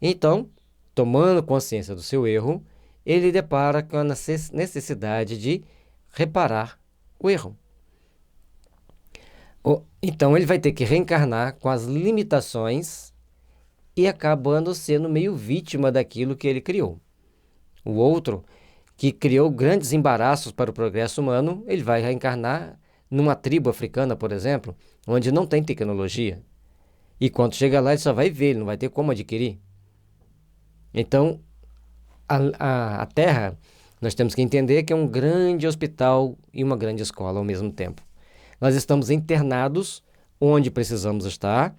Então, tomando consciência do seu erro, ele depara com a necessidade de reparar o erro. Então, ele vai ter que reencarnar com as limitações e acabando sendo meio vítima daquilo que ele criou. O outro que criou grandes embaraços para o progresso humano, ele vai reencarnar numa tribo africana, por exemplo, onde não tem tecnologia. E quando chega lá, ele só vai ver, ele não vai ter como adquirir. Então, a Terra, nós temos que entender que é um grande hospital e uma grande escola ao mesmo tempo. Nós estamos internados onde precisamos estar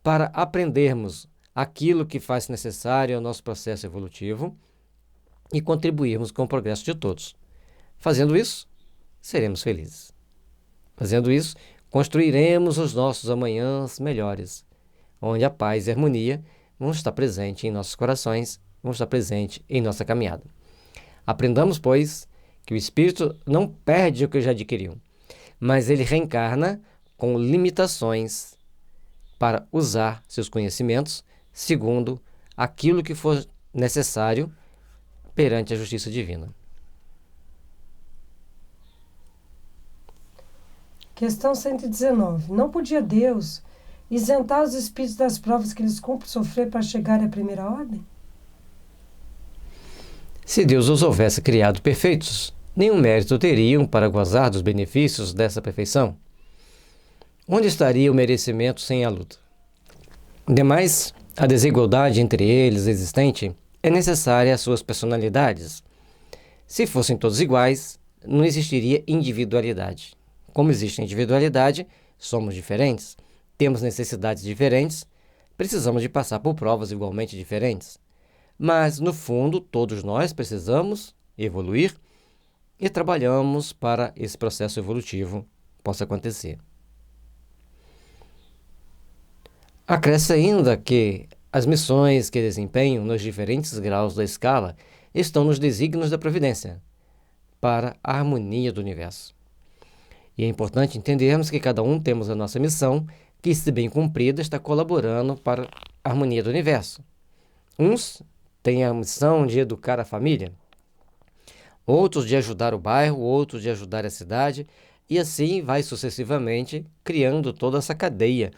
para aprendermos aquilo que faz necessário ao nosso processo evolutivo e contribuirmos com o progresso de todos. Fazendo isso, seremos felizes. Fazendo isso, construiremos os nossos amanhãs melhores, onde a paz e a harmonia vão estar presentes em nossos corações, vão estar presentes em nossa caminhada. Aprendamos, pois, que o espírito não perde o que já adquiriu, mas ele reencarna com limitações para usar seus conhecimentos segundo aquilo que for necessário perante a justiça divina. Questão 119. Não podia Deus isentar os espíritos das provas que eles cumprem sofrer para chegar à primeira ordem? Se Deus os houvesse criado perfeitos, nenhum mérito teriam para gozar dos benefícios dessa perfeição. Onde estaria o merecimento sem a luta? Demais, a desigualdade entre eles existente é necessária às suas personalidades. Se fossem todos iguais, não existiria individualidade. Como existe individualidade, somos diferentes, temos necessidades diferentes, precisamos de passar por provas igualmente diferentes. Mas, no fundo, todos nós precisamos evoluir e trabalhamos para esse processo evolutivo possa acontecer. Acresce ainda que as missões que desempenham nos diferentes graus da escala estão nos desígnios da providência para a harmonia do universo. E é importante entendermos que cada um temos a nossa missão, que, se bem cumprida, está colaborando para a harmonia do universo. Uns têm a missão de educar a família, outros de ajudar o bairro, outros de ajudar a cidade, e assim vai sucessivamente criando toda essa cadeia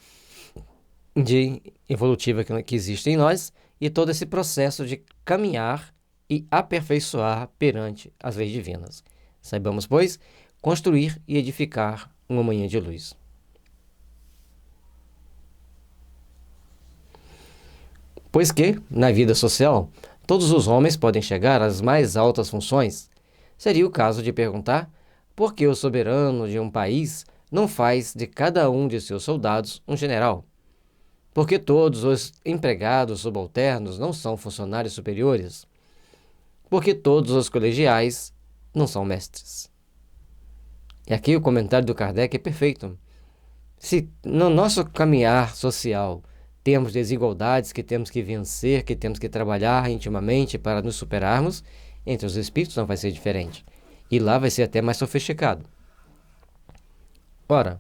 evolutiva que existe em nós e todo esse processo de caminhar e aperfeiçoar perante as leis divinas. Saibamos, pois, construir e edificar uma manhã de luz. Pois que, na vida social, todos os homens podem chegar às mais altas funções, seria o caso de perguntar por que o soberano de um país não faz de cada um de seus soldados um general? Por que todos os empregados subalternos não são funcionários superiores? Por que todos os colegiais não são mestres? E aqui o comentário do Kardec é perfeito. Se no nosso caminhar social temos desigualdades que temos que vencer, que temos que trabalhar intimamente para nos superarmos, entre os espíritos não vai ser diferente. E lá vai ser até mais sofisticado. Ora,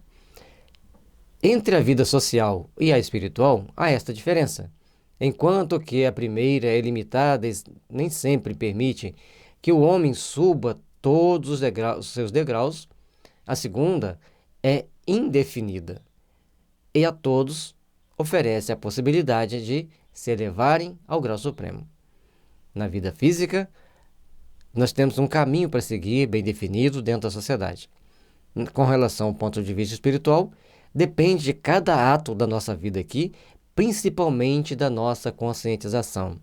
entre a vida social e a espiritual, há esta diferença. Enquanto que a primeira é limitada e nem sempre permite que o homem suba todos os seus degraus, a segunda é indefinida e a todos oferece a possibilidade de se elevarem ao grau supremo. Na vida física, nós temos um caminho para seguir bem definido dentro da sociedade. Com relação ao ponto de vista espiritual, depende de cada ato da nossa vida aqui, principalmente da nossa conscientização.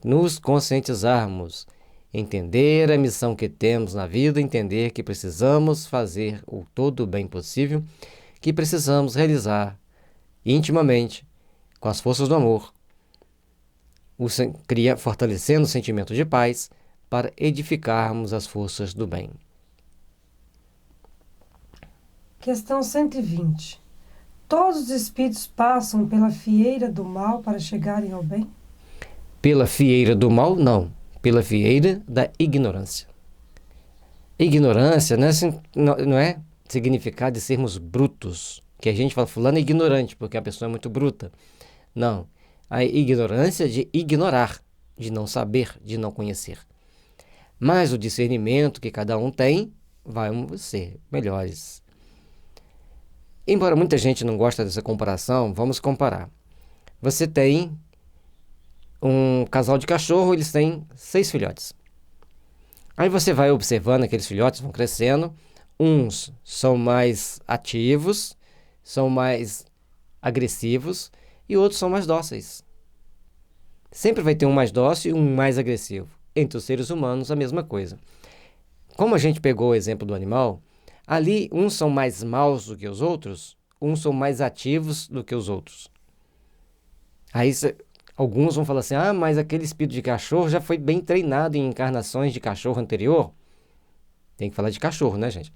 Nos conscientizarmos, entender a missão que temos na vida, entender que precisamos fazer o todo o bem possível, que precisamos realizar intimamente, com as forças do amor, fortalecendo o sentimento de paz para edificarmos as forças do bem. Questão 120. Todos os espíritos passam pela fieira do mal para chegarem ao bem? Pela fieira do mal, não. Pela fieira da ignorância. Ignorância não é significado de sermos brutos, que a gente fala, fulano é ignorante, porque a pessoa é muito bruta. Não. A ignorância de ignorar, de não saber, de não conhecer. Mas o discernimento que cada um tem, vamos ser melhores. Embora muita gente não goste dessa comparação, vamos comparar. Você tem um casal de cachorro, eles têm 6 filhotes. Aí você vai observando aqueles filhotes vão crescendo, uns são mais ativos, são mais agressivos e outros são mais dóceis. Sempre vai ter um mais dócil e um mais agressivo. Entre os seres humanos, a mesma coisa. Como a gente pegou o exemplo do animal, ali uns são mais maus do que os outros, uns são mais ativos do que os outros. Aí alguns vão falar assim, mas aquele espírito de cachorro já foi bem treinado em encarnações de cachorro anterior. Tem que falar de cachorro, né, gente?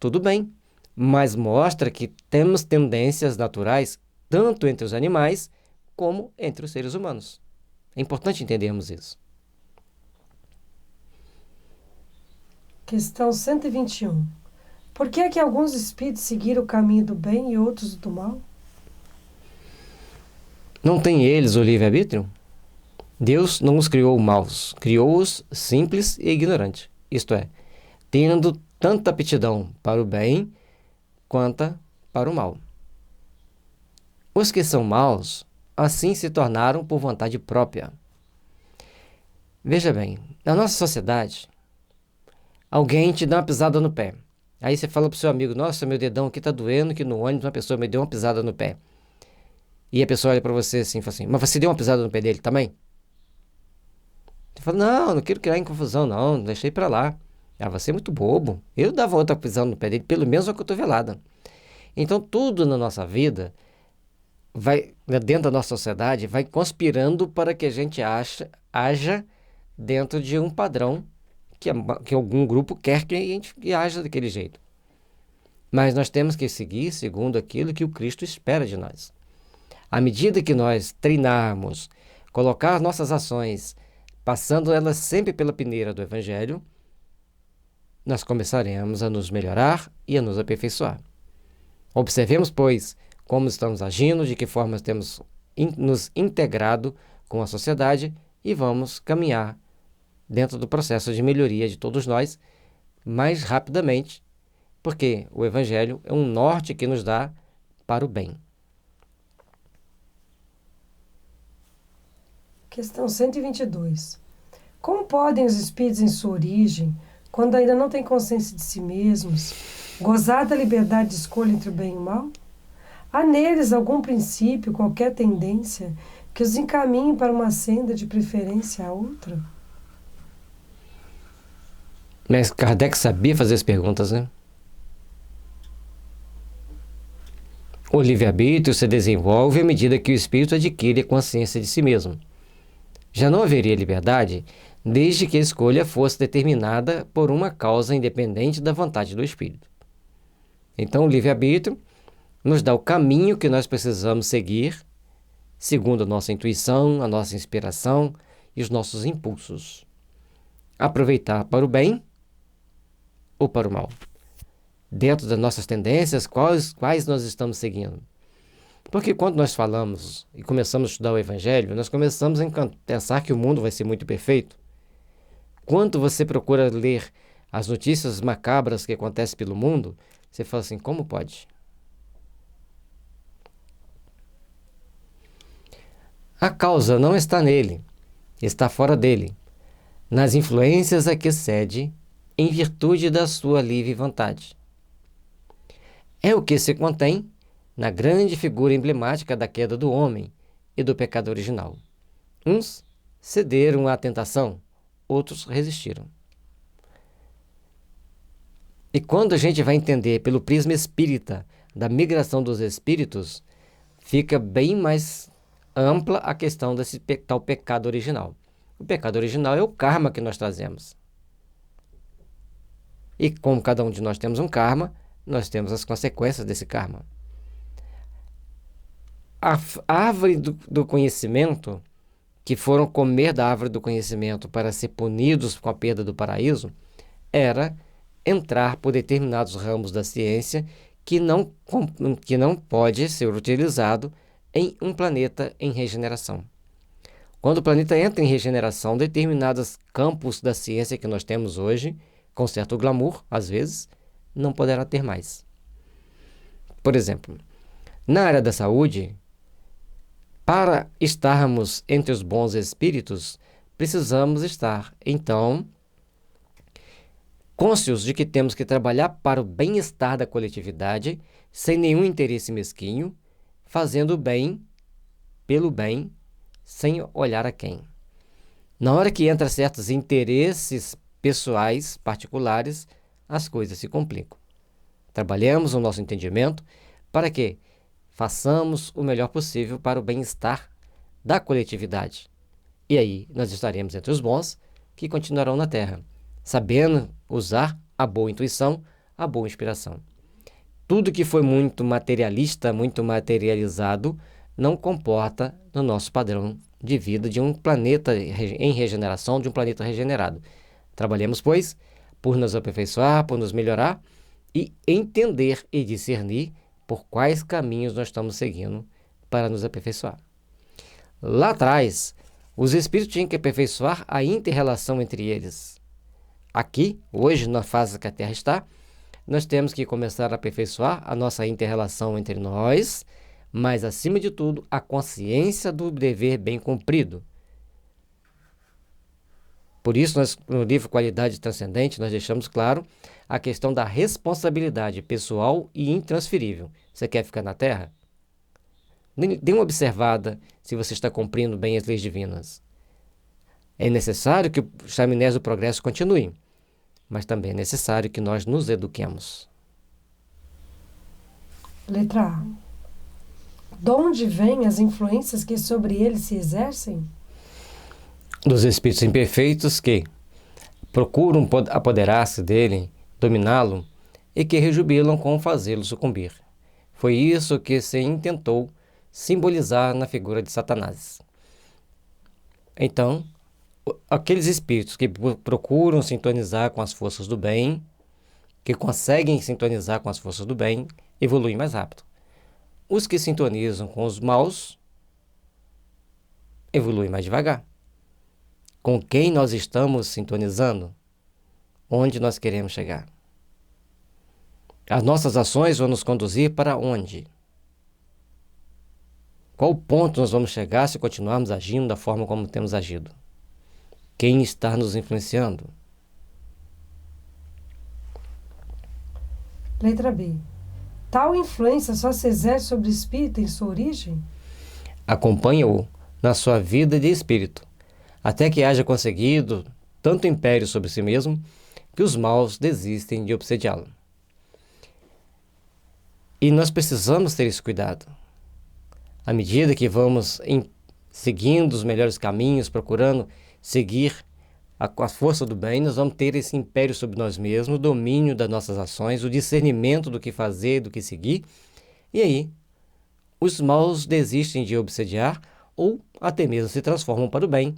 Tudo bem, mas mostra que temos tendências naturais tanto entre os animais como entre os seres humanos. É importante entendermos isso. Questão 121. Por que é que alguns espíritos seguiram o caminho do bem e outros do mal? Não têm eles o livre-arbítrio? Deus não os criou maus, criou-os simples e ignorantes. Isto é, tendo tanta aptidão para o bem quanto para o mal. Os que são maus, assim se tornaram por vontade própria. Veja bem, na nossa sociedade, alguém te dá uma pisada no pé. Aí você fala para o seu amigo, nossa, meu dedão aqui está doendo, que no ônibus uma pessoa me deu uma pisada no pé. E a pessoa olha para você assim e fala assim, mas você deu uma pisada no pé dele também? Você fala, não quero criar em confusão, não, deixei para lá. Você é muito bobo. Eu dava outra pisada no pé dele, pelo menos uma cotovelada. Então, tudo na nossa vida, dentro da nossa sociedade, vai conspirando para que a gente haja dentro de um padrão que algum grupo quer que a gente haja daquele jeito. Mas nós temos que seguir segundo aquilo que o Cristo espera de nós. À medida que nós treinarmos, colocar nossas ações, passando elas sempre pela peneira do Evangelho, nós começaremos a nos melhorar e a nos aperfeiçoar. Observemos, pois, como estamos agindo, de que forma temos nos integrado com a sociedade e vamos caminhar dentro do processo de melhoria de todos nós mais rapidamente, porque o Evangelho é um norte que nos dá para o bem. Questão 122. Como podem os espíritos em sua origem, quando ainda não têm consciência de si mesmos, gozar da liberdade de escolha entre o bem e o mal? Há neles algum princípio, qualquer tendência, que os encaminhe para uma senda de preferência a outra? Mas Kardec sabia fazer as perguntas, né? O livre-arbítrio se desenvolve à medida que o espírito adquire a consciência de si mesmo. Já não haveria liberdade desde que a escolha fosse determinada por uma causa independente da vontade do espírito. Então, o livre-arbítrio nos dá o caminho que nós precisamos seguir, segundo a nossa intuição, a nossa inspiração e os nossos impulsos. Aproveitar para o bem ou para o mal. Dentro das nossas tendências, quais nós estamos seguindo? Porque quando nós falamos e começamos a estudar o Evangelho, nós começamos a pensar que o mundo vai ser muito perfeito. Quando você procura ler as notícias macabras que acontecem pelo mundo, você fala assim, como pode? A causa não está nele, está fora dele, nas influências a que cede em virtude da sua livre vontade. É o que se contém na grande figura emblemática da queda do homem e do pecado original. Uns cederam à tentação, outros resistiram. E quando a gente vai entender pelo prisma espírita da migração dos espíritos, fica bem mais ampla a questão desse tal pecado original. O pecado original é o karma que nós trazemos. E como cada um de nós temos um karma, nós temos as consequências desse karma. A árvore do conhecimento, que foram comer da árvore do conhecimento para ser punidos com a perda do paraíso, era entrar por determinados ramos da ciência que não pode ser utilizado em um planeta em regeneração. Quando o planeta entra em regeneração, determinados campos da ciência que nós temos hoje, com certo glamour, às vezes, não poderá ter mais. Por exemplo, na área da saúde, para estarmos entre os bons espíritos, precisamos estar, então, Cônscios de que temos que trabalhar para o bem-estar da coletividade, sem nenhum interesse mesquinho, fazendo o bem pelo bem, sem olhar a quem. Na hora que entra certos interesses pessoais, particulares, as coisas se complicam. Trabalhamos o nosso entendimento para que façamos o melhor possível para o bem-estar da coletividade. E aí nós estaremos entre os bons que continuarão na Terra, sabendo usar a boa intuição, a boa inspiração. Tudo que foi muito materialista, muito materializado, não comporta no nosso padrão de vida de um planeta em regeneração, de um planeta regenerado. Trabalhemos, pois, por nos aperfeiçoar, por nos melhorar e entender e discernir por quais caminhos nós estamos seguindo para nos aperfeiçoar. Lá atrás, os espíritos tinham que aperfeiçoar a inter-relação entre eles. Aqui, hoje, na fase que a Terra está, nós temos que começar a aperfeiçoar a nossa inter-relação entre nós, mas, acima de tudo, a consciência do dever bem cumprido. Por isso, no livro Qualidade Transcendente, nós deixamos claro a questão da responsabilidade pessoal e intransferível. Você quer ficar na Terra? Dê uma observada se você está cumprindo bem as leis divinas. É necessário que o chaminés do progresso continue, mas também é necessário que nós nos eduquemos. Letra A. De onde vêm as influências que sobre eles se exercem? Dos espíritos imperfeitos que procuram apoderar-se dele, dominá-lo, e que rejubilam com fazê-lo sucumbir. Foi isso que se intentou simbolizar na figura de Satanás. Então, aqueles espíritos que procuram sintonizar com as forças do bem, que conseguem sintonizar com as forças do bem, evoluem mais rápido. Os que sintonizam com os maus, evoluem mais devagar. Com quem nós estamos sintonizando? Onde nós queremos chegar? As nossas ações vão nos conduzir para onde? Qual ponto nós vamos chegar se continuarmos agindo da forma como temos agido? Quem está nos influenciando? Letra B. Tal influência só se exerce sobre o espírito em sua origem? Acompanha-o na sua vida de espírito, até que haja conseguido tanto império sobre si mesmo que os maus desistem de obsediá-lo. E nós precisamos ter esse cuidado. À medida que vamos seguindo os melhores caminhos, procurando seguir com a força do bem, nós vamos ter esse império sobre nós mesmos, o domínio das nossas ações, o discernimento do que fazer, do que seguir. E aí, os maus desistem de obsediar ou até mesmo se transformam para o bem,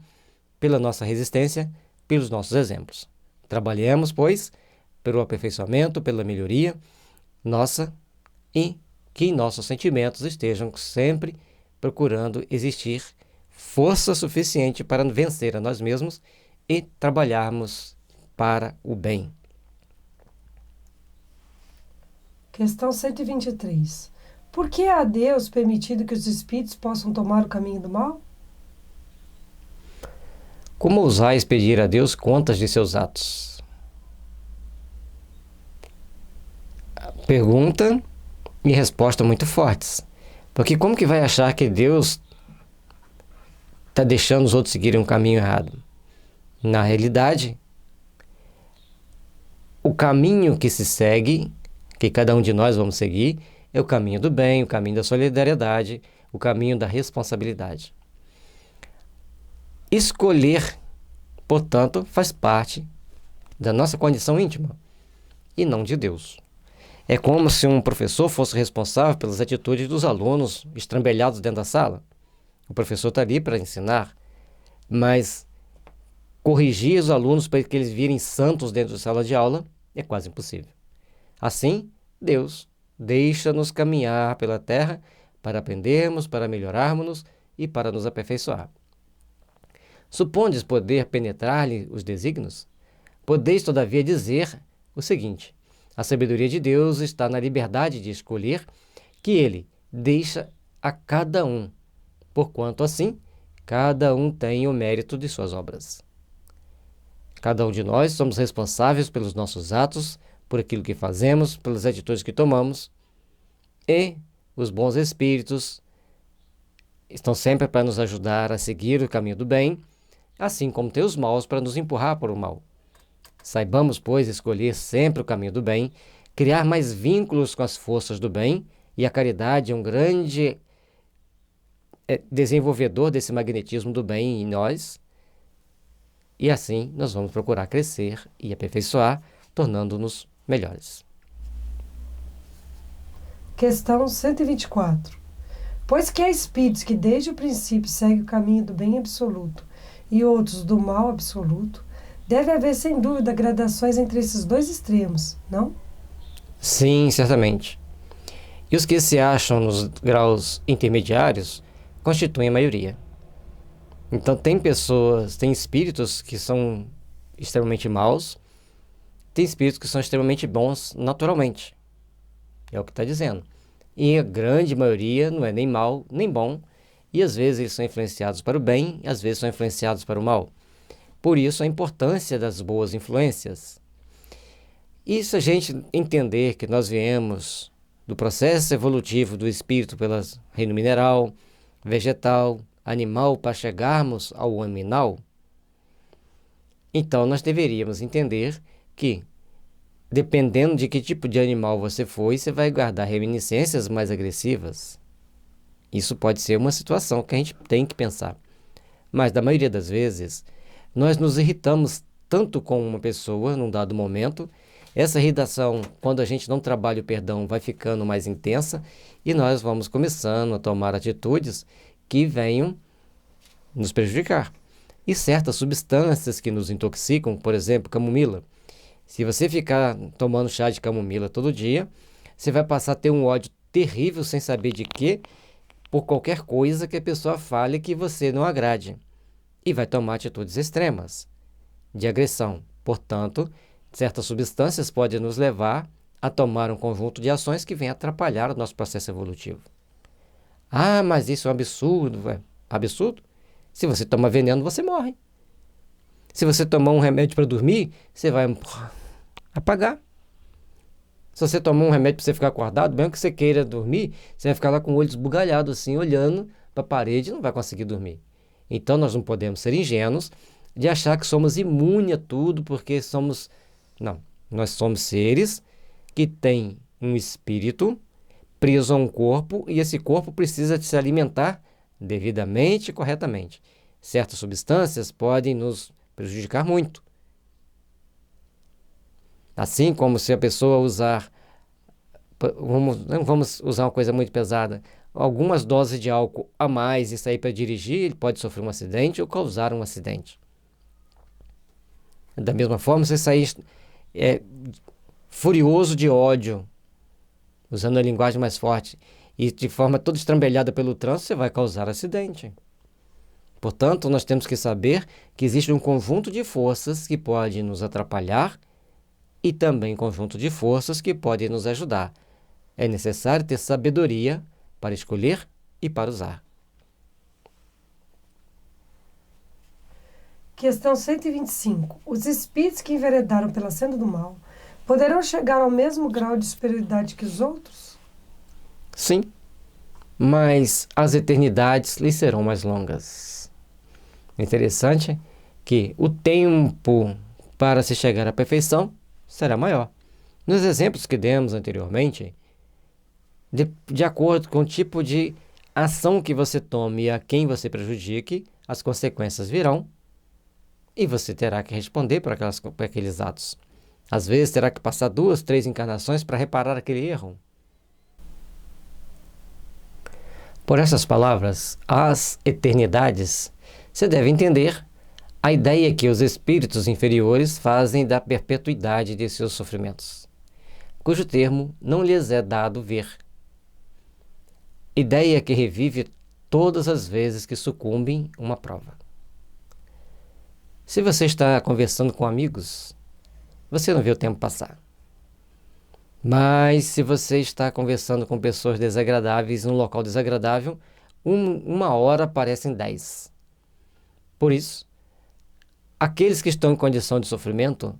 pela nossa resistência, pelos nossos exemplos. Trabalhemos, pois, pelo aperfeiçoamento, pela melhoria nossa e que nossos sentimentos estejam sempre procurando existir força suficiente para vencer a nós mesmos e trabalharmos para o bem. Questão 123. Por que é a Deus permitido que os espíritos possam tomar o caminho do mal? Como ousais pedir a Deus contas de seus atos? Pergunta e resposta muito fortes. Porque como que vai achar que Deus está deixando os outros seguirem um caminho errado? Na realidade, o caminho que se segue, que cada um de nós vamos seguir, é o caminho do bem, o caminho da solidariedade, o caminho da responsabilidade. Escolher, portanto, faz parte da nossa condição íntima e não de Deus. É como se um professor fosse responsável pelas atitudes dos alunos estrambelhados dentro da sala. O professor está ali para ensinar, mas corrigir os alunos para que eles virem santos dentro da sala de aula é quase impossível. Assim, Deus deixa-nos caminhar pela terra para aprendermos, para melhorarmos e para nos aperfeiçoar. Supondes poder penetrar-lhe os desígnios? Podeis, todavia, dizer o seguinte: a sabedoria de Deus está na liberdade de escolher que Ele deixa a cada um, porquanto assim, cada um tem o mérito de suas obras. Cada um de nós somos responsáveis pelos nossos atos, por aquilo que fazemos, pelas atitudes que tomamos, e os bons espíritos estão sempre para nos ajudar a seguir o caminho do bem, assim como tem os maus para nos empurrar para o mal. Saibamos, pois, escolher sempre o caminho do bem, criar mais vínculos com as forças do bem, e a caridade é um grande desenvolvedor desse magnetismo do bem em nós, e assim nós vamos procurar crescer e aperfeiçoar, tornando-nos melhores. Questão 124. Pois que há espíritos que desde o princípio seguem o caminho do bem absoluto e outros do mal absoluto, deve haver sem dúvida gradações entre esses dois extremos, não? Sim, certamente. E os que se acham nos graus intermediários constituem a maioria. Então tem espíritos que são extremamente maus, tem espíritos que são extremamente bons naturalmente. É o que está dizendo. E a grande maioria não é nem mal, nem bom, e às vezes eles são influenciados para o bem, e às vezes são influenciados para o mal. Por isso a importância das boas influências. E se a gente entender que nós viemos do processo evolutivo do espírito pelo reino mineral, vegetal, animal, para chegarmos ao aminal, então nós deveríamos entender que, dependendo de que tipo de animal você foi, você vai guardar reminiscências mais agressivas. Isso pode ser uma situação que a gente tem que pensar. Mas, da maioria das vezes, nós nos irritamos tanto com uma pessoa num dado momento. Essa irritação, quando a gente não trabalha o perdão, vai ficando mais intensa e nós vamos começando a tomar atitudes que venham nos prejudicar. E certas substâncias que nos intoxicam, por exemplo, camomila. Se você ficar tomando chá de camomila todo dia, você vai passar a ter um ódio terrível sem saber de quê, por qualquer coisa que a pessoa fale que você não agrade. E vai tomar atitudes extremas de agressão. Portanto, certas substâncias podem nos levar a tomar um conjunto de ações que vêm atrapalhar o nosso processo evolutivo. Ah, mas isso é um absurdo. É absurdo? Se você toma veneno, você morre. Se você tomar um remédio para dormir, você vai apagar. Se você tomar um remédio para você ficar acordado, mesmo que você queira dormir, você vai ficar lá com o olho esbugalhado, assim, olhando para a parede e não vai conseguir dormir. Então, nós não podemos ser ingênuos de achar que somos imunes a tudo, porque somos... Não, nós somos seres que têm um espírito preso a um corpo, e esse corpo precisa de se alimentar devidamente e corretamente. Certas substâncias podem nos prejudicar muito. Assim como se a pessoa usar, vamos usar uma coisa muito pesada, algumas doses de álcool a mais e sair para dirigir, ele pode sofrer um acidente ou causar um acidente. Da mesma forma, você sair furioso de ódio, usando a linguagem mais forte, e de forma toda estrambelhada pelo trânsito, você vai causar acidente. Portanto, nós temos que saber que existe um conjunto de forças que pode nos atrapalhar e também um conjunto de forças que podem nos ajudar. É necessário ter sabedoria para escolher e para usar. Questão 125. Os espíritos que enveredaram pela senda do mal poderão chegar ao mesmo grau de superioridade que os outros? Sim, mas as eternidades lhes serão mais longas. É interessante que o tempo para se chegar à perfeição será maior. Nos exemplos que demos anteriormente, de acordo com o tipo de ação que você tome e a quem você prejudique, as consequências virão e você terá que responder por aqueles atos. Às vezes terá que passar 2, 3 encarnações para reparar aquele erro. Por essas palavras, as eternidades, você deve entender a ideia que os espíritos inferiores fazem da perpetuidade de seus sofrimentos, cujo termo não lhes é dado ver. Ideia que revive todas as vezes que sucumbem uma prova. Se você está conversando com amigos, você não vê o tempo passar. Mas se você está conversando com pessoas desagradáveis num local desagradável, uma hora parecem 10. Por isso, aqueles que estão em condição de sofrimento,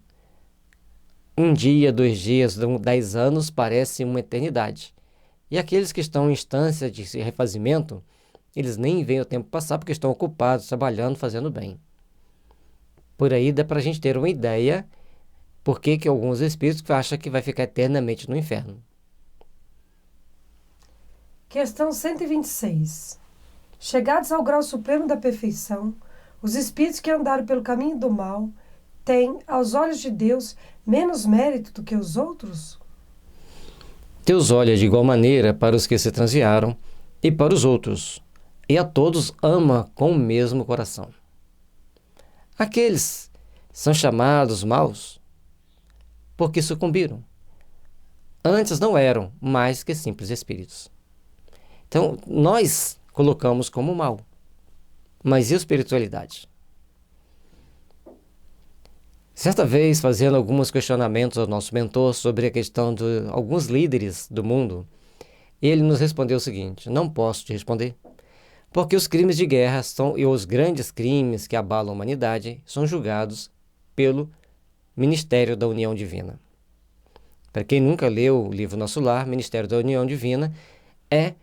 um dia, 2 dias, 10 anos parece uma eternidade. E aqueles que estão em instância de refazimento, eles nem veem o tempo passar porque estão ocupados, trabalhando, fazendo bem. Por aí dá para a gente ter uma ideia por que alguns espíritos acham que vai ficar eternamente no inferno. Questão 126. Chegados ao grau supremo da perfeição, os espíritos que andaram pelo caminho do mal têm, aos olhos de Deus, menos mérito do que os outros? Deus olha de igual maneira para os que se transviaram e para os outros, e a todos ama com o mesmo coração. Aqueles são chamados maus porque sucumbiram. Antes não eram mais que simples espíritos. Então, nós colocamos como mal. Mas e a espiritualidade? Certa vez, fazendo alguns questionamentos ao nosso mentor sobre a questão de alguns líderes do mundo, ele nos respondeu o seguinte: não posso te responder, porque os crimes de guerra e os grandes crimes que abalam a humanidade são julgados pelo Ministério da União Divina. Para quem nunca leu o livro Nosso Lar, Ministério da União Divina é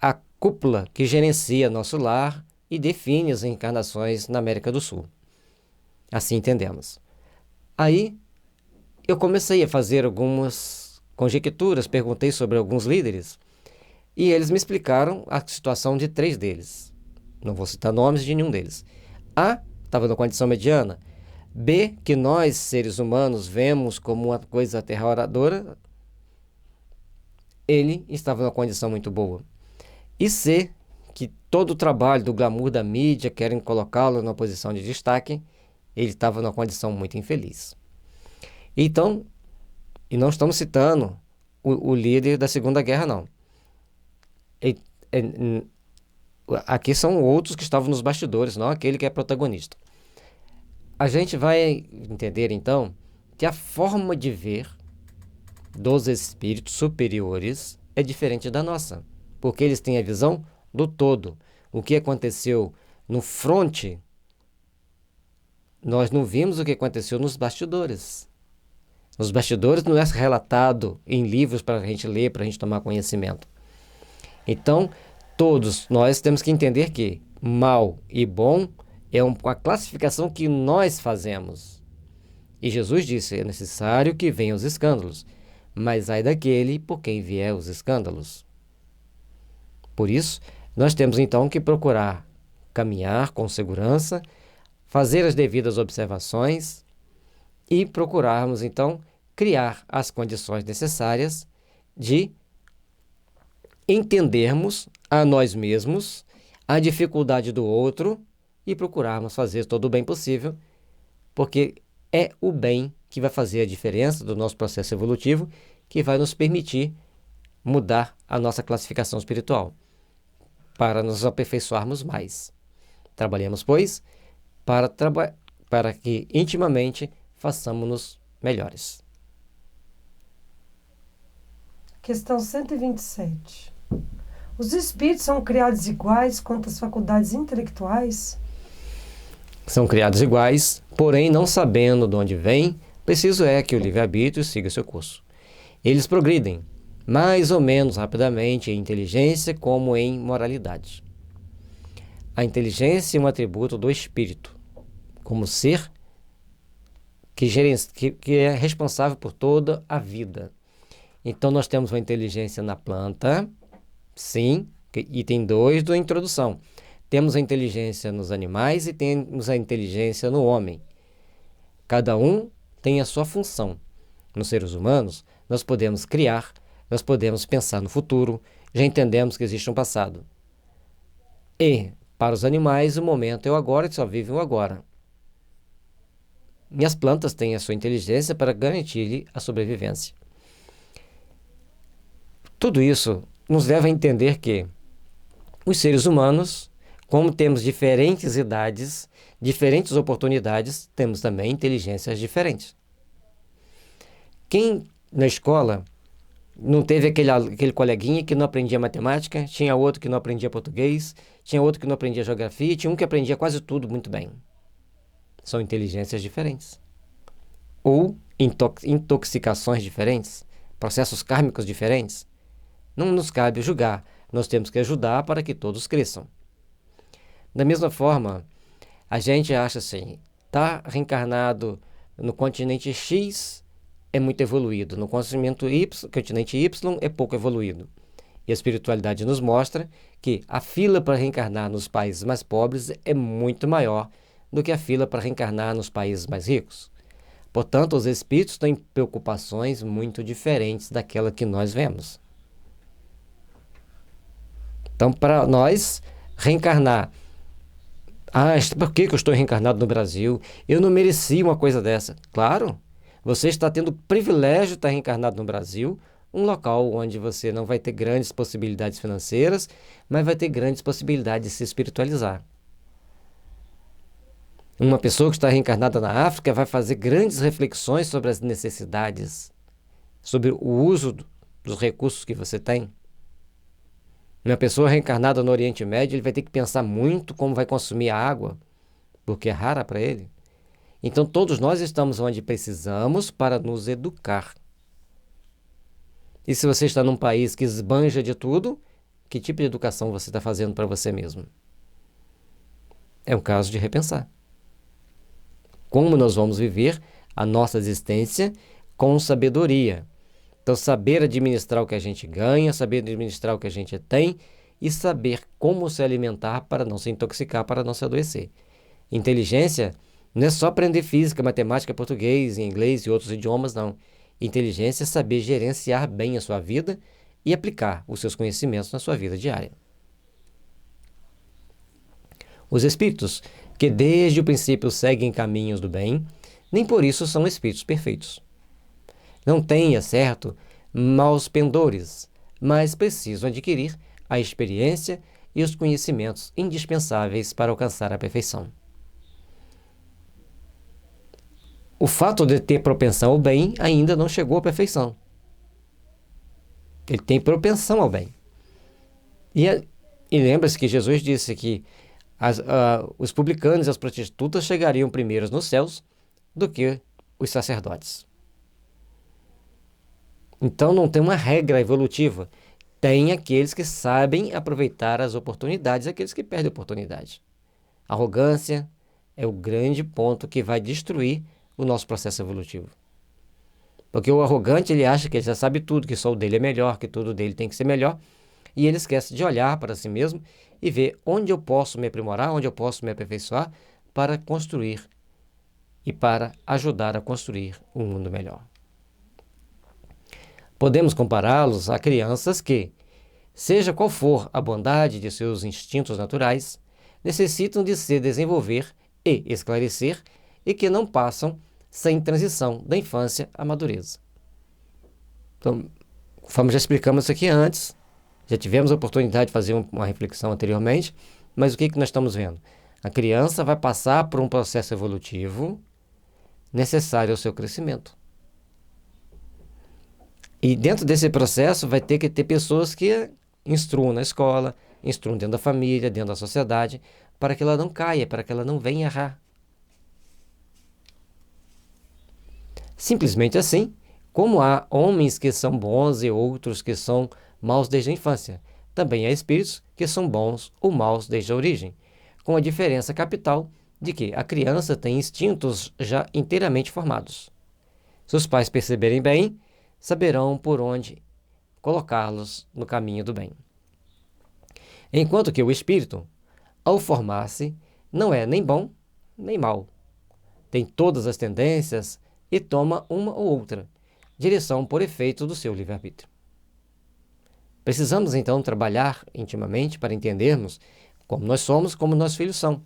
a cúpula que gerencia Nosso Lar e define as encarnações na América do Sul. Assim entendemos. Aí eu comecei a fazer algumas conjecturas, perguntei sobre alguns líderes e eles me explicaram a situação de 3 deles. Não vou citar nomes de nenhum deles. A estava na condição mediana. B, que nós, seres humanos, vemos como uma coisa aterroradora, ele estava numa condição muito boa. E C, que todo o trabalho do glamour da mídia querem colocá-lo numa posição de destaque, ele estava numa condição muito infeliz. Então, e não estamos citando o líder da Segunda Guerra, não. Aqui são outros que estavam nos bastidores, não aquele que é protagonista. A gente vai entender, então, que a forma de ver dos espíritos superiores é diferente da nossa, porque eles têm a visão do todo. O que aconteceu no fronte, nós não vimos o que aconteceu nos bastidores. Nos bastidores não é relatado em livros para a gente ler, para a gente tomar conhecimento. Então, todos nós temos que entender que mal e bom é uma classificação que nós fazemos. E Jesus disse: é necessário que venham os escândalos, mas ai daquele por quem vier os escândalos. Por isso, nós temos então que procurar caminhar com segurança, fazer as devidas observações e procurarmos então criar as condições necessárias de entendermos a nós mesmos, a dificuldade do outro e procurarmos fazer todo o bem possível, porque é o bem que vai fazer a diferença do nosso processo evolutivo, que vai nos permitir mudar a nossa classificação espiritual, para nos aperfeiçoarmos mais. Trabalhemos, pois, para que intimamente façamos-nos melhores. Questão 127. Os espíritos são criados iguais quanto às faculdades intelectuais? São criados iguais, porém não sabendo de onde vêm, preciso é que o livre-arbítrio siga seu curso. Eles progridem, mais ou menos rapidamente, em inteligência como em moralidade. A inteligência é um atributo do espírito, como ser que é responsável por toda a vida. Então, nós temos uma inteligência na planta, sim, item 2 da introdução. Temos a inteligência nos animais e temos a inteligência no homem. Cada um tem a sua função. Nos seres humanos, nós podemos criar, nós podemos pensar no futuro, já entendemos que existe um passado. E, para os animais, o momento é o agora e só vivem o agora. E as plantas têm a sua inteligência para garantir-lhe a sobrevivência. Tudo isso nos leva a entender que os seres humanos, como temos diferentes idades, diferentes oportunidades, temos também inteligências diferentes. Quem na escola não teve aquele coleguinha que não aprendia matemática, tinha outro que não aprendia português, tinha outro que não aprendia geografia, tinha um que aprendia quase tudo muito bem. São inteligências diferentes. Ou intoxicações diferentes, processos kármicos diferentes. Não nos cabe julgar, nós temos que ajudar para que todos cresçam. Da mesma forma, a gente acha assim, tá reencarnado no continente X é muito evoluído, no continente Y é pouco evoluído. E a espiritualidade nos mostra que a fila para reencarnar nos países mais pobres é muito maior do que a fila para reencarnar nos países mais ricos. Portanto, os espíritos têm preocupações muito diferentes daquela que nós vemos. Então, para nós, reencarnar... por que eu estou reencarnado no Brasil? Eu não merecia uma coisa dessa. Claro, você está tendo o privilégio de estar reencarnado no Brasil, um local onde você não vai ter grandes possibilidades financeiras, mas vai ter grandes possibilidades de se espiritualizar. Uma pessoa que está reencarnada na África vai fazer grandes reflexões sobre as necessidades, sobre o uso dos recursos que você tem. Uma pessoa reencarnada no Oriente Médio, ele vai ter que pensar muito como vai consumir a água, porque é rara para ele. Então, todos nós estamos onde precisamos para nos educar. E se você está num país que esbanja de tudo, que tipo de educação você está fazendo para você mesmo? É um caso de repensar. Como nós vamos viver a nossa existência com sabedoria? Então, saber administrar o que a gente ganha, saber administrar o que a gente tem e saber como se alimentar para não se intoxicar, para não se adoecer. Inteligência não é só aprender física, matemática, português, inglês e outros idiomas, não. Inteligência é saber gerenciar bem a sua vida e aplicar os seus conhecimentos na sua vida diária. Os espíritos que desde o princípio seguem caminhos do bem, nem por isso são espíritos perfeitos. Não têm, é certo, maus pendores, mas precisam adquirir a experiência e os conhecimentos indispensáveis para alcançar a perfeição. O fato de ter propensão ao bem ainda não chegou à perfeição. Ele tem propensão ao bem. E lembra-se que Jesus disse que os publicanos e as prostitutas chegariam primeiros nos céus do que os sacerdotes. Então não tem uma regra evolutiva. Tem aqueles que sabem aproveitar as oportunidades, aqueles que perdem a oportunidade. Arrogância é o grande ponto que vai destruir o nosso processo evolutivo. Porque o arrogante, ele acha que ele já sabe tudo, que só o dele é melhor, que tudo dele tem que ser melhor, e ele esquece de olhar para si mesmo e ver onde eu posso me aprimorar, onde eu posso me aperfeiçoar para construir e para ajudar a construir um mundo melhor. Podemos compará-los a crianças que, seja qual for a bondade de seus instintos naturais, necessitam de se desenvolver e esclarecer e que não passam sem transição da infância à madureza. Então, conforme já explicamos isso aqui antes, já tivemos a oportunidade de fazer uma reflexão anteriormente, mas o que nós estamos vendo? A criança vai passar por um processo evolutivo necessário ao seu crescimento. E dentro desse processo vai ter que ter pessoas que instruam na escola, instruam dentro da família, dentro da sociedade, para que ela não caia, para que ela não venha errar. Simplesmente assim, como há homens que são bons e outros que são maus desde a infância, também há espíritos que são bons ou maus desde a origem, com a diferença capital de que a criança tem instintos já inteiramente formados. Se os pais perceberem bem, saberão por onde colocá-los no caminho do bem. Enquanto que o espírito, ao formar-se, não é nem bom nem mau. Tem todas as tendências e toma uma ou outra, direção por efeito do seu livre-arbítrio. Precisamos, então, trabalhar intimamente para entendermos como nós somos, como nossos filhos são,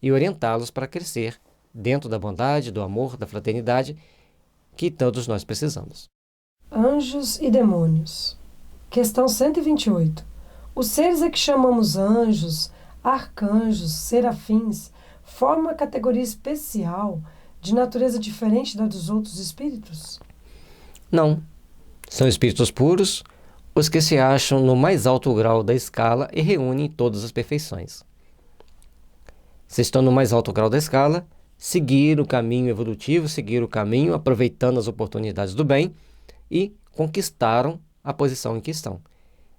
e orientá-los para crescer dentro da bondade, do amor, da fraternidade que todos nós precisamos. Anjos e demônios. Questão 128. Os seres a que chamamos anjos, arcanjos, serafins, formam uma categoria especial de natureza diferente da dos outros espíritos? Não. São espíritos puros, os que se acham no mais alto grau da escala e reúnem todas as perfeições. Se estão no mais alto grau da escala, seguir o caminho evolutivo, seguir o caminho, aproveitando as oportunidades do bem e conquistaram a posição em que estão.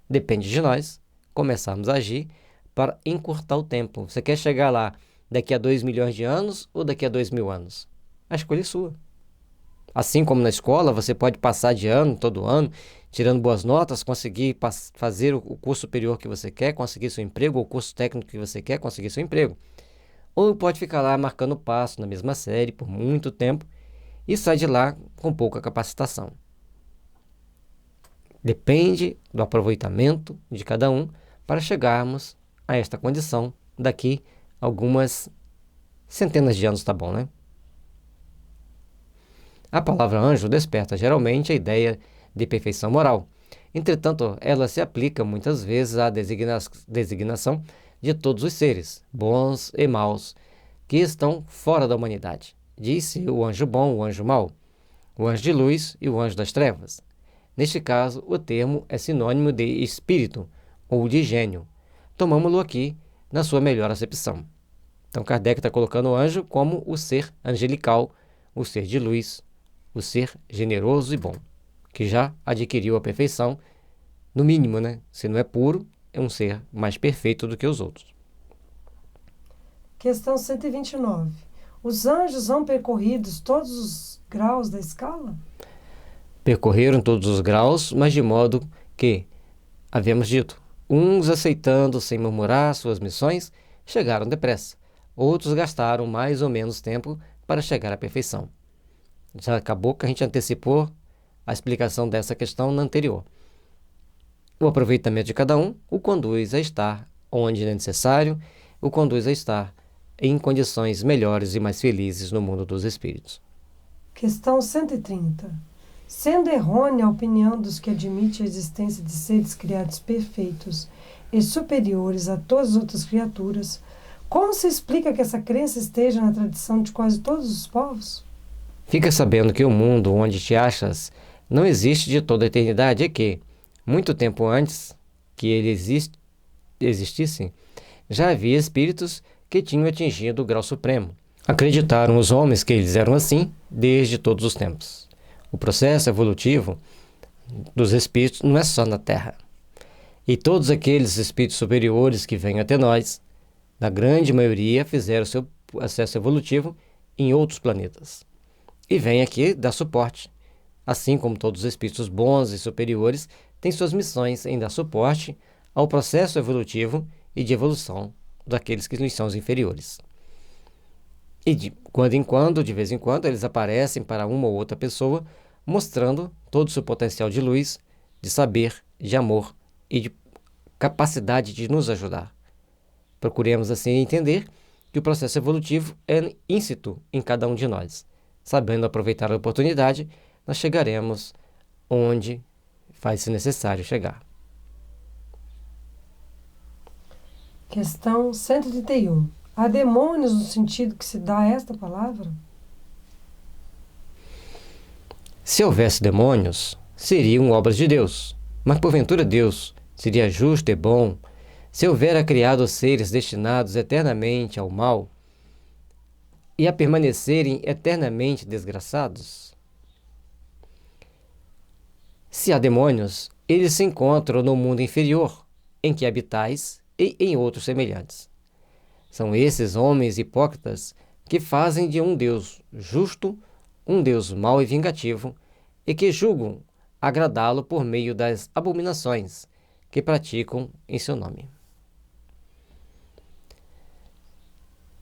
Depende de nós começarmos a agir para encurtar o tempo. Você quer chegar lá daqui a 2 milhões de anos ou daqui a 2.000 anos? A escolha é sua. Assim como na escola, você pode passar de ano, todo ano, tirando boas notas, conseguir fazer o curso superior que você quer, conseguir seu emprego, ou o curso técnico que você quer, conseguir seu emprego. Ou pode ficar lá marcando passo na mesma série por muito tempo e sair de lá com pouca capacitação. Depende do aproveitamento de cada um para chegarmos a esta condição daqui a algumas centenas de anos, tá bom, né? A palavra anjo desperta geralmente a ideia de perfeição moral. Entretanto, ela se aplica muitas vezes à designação de todos os seres, bons e maus, que estão fora da humanidade. Diz-se o anjo bom, o anjo mau, o anjo de luz e o anjo das trevas. Neste caso, o termo é sinônimo de espírito ou de gênio. Tomamos-lo aqui na sua melhor acepção. Então, Kardec está colocando o anjo como o ser angelical, o ser de luz, o ser generoso e bom, que já adquiriu a perfeição, no mínimo, né? Se não é puro, é um ser mais perfeito do que os outros. Questão 129. Os anjos vão percorridos todos os graus da escala? Percorreram todos os graus, mas de modo que, havíamos dito, uns aceitando sem murmurar suas missões, chegaram depressa. Outros gastaram mais ou menos tempo para chegar à perfeição. Já acabou que a gente antecipou a explicação dessa questão na anterior. O aproveitamento de cada um o conduz a estar onde é necessário, o conduz a estar em condições melhores e mais felizes no mundo dos espíritos. Questão 130. Sendo errônea a opinião dos que admitem a existência de seres criados perfeitos e superiores a todas as outras criaturas, como se explica que essa crença esteja na tradição de quase todos os povos? Fica sabendo que o mundo onde te achas não existe de toda a eternidade e que, muito tempo antes que ele existisse, já havia espíritos que tinham atingido o grau supremo. Acreditaram os homens que eles eram assim desde todos os tempos. O processo evolutivo dos espíritos não é só na Terra. E todos aqueles espíritos superiores que vêm até nós, na grande maioria, fizeram seu acesso evolutivo em outros planetas. E vem aqui dar suporte. Assim como todos os espíritos bons e superiores têm suas missões em dar suporte ao processo evolutivo e de evolução daqueles que lhes são os inferiores. E de vez em quando, eles aparecem para uma ou outra pessoa, mostrando todo o seu potencial de luz, de saber, de amor e de capacidade de nos ajudar. Procuremos assim entender que o processo evolutivo é íncito em cada um de nós. Sabendo aproveitar a oportunidade, nós chegaremos onde faz-se necessário chegar. Questão 131. Há demônios no sentido que se dá a esta palavra? Se houvesse demônios, seriam obras de Deus. Mas porventura Deus seria justo e bom se houvera criado seres destinados eternamente ao mal e a permanecerem eternamente desgraçados? Se há demônios, eles se encontram no mundo inferior, em que habitais e em outros semelhantes. São esses homens hipócritas que fazem de um Deus justo um Deus mau e vingativo e que julgam agradá-lo por meio das abominações que praticam em seu nome.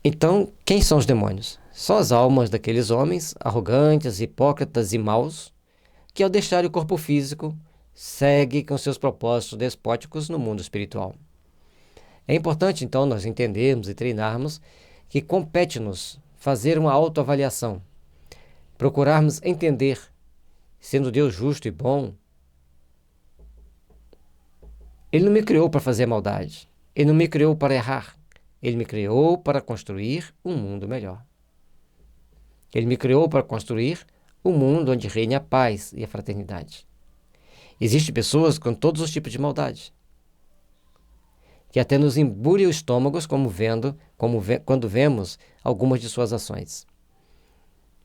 Então, quem são os demônios? São as almas daqueles homens arrogantes, hipócritas e maus que, ao deixar o corpo físico, seguem com seus propósitos despóticos no mundo espiritual. É importante, então, nós entendermos e treinarmos que compete-nos fazer uma autoavaliação, procurarmos entender, sendo Deus justo e bom, Ele não me criou para fazer maldade, Ele não me criou para errar, Ele me criou para construir um mundo melhor. Ele me criou para construir um mundo onde reine a paz e a fraternidade. Existem pessoas com todos os tipos de maldade. que até nos embure os estômagos quando vemos algumas de suas ações.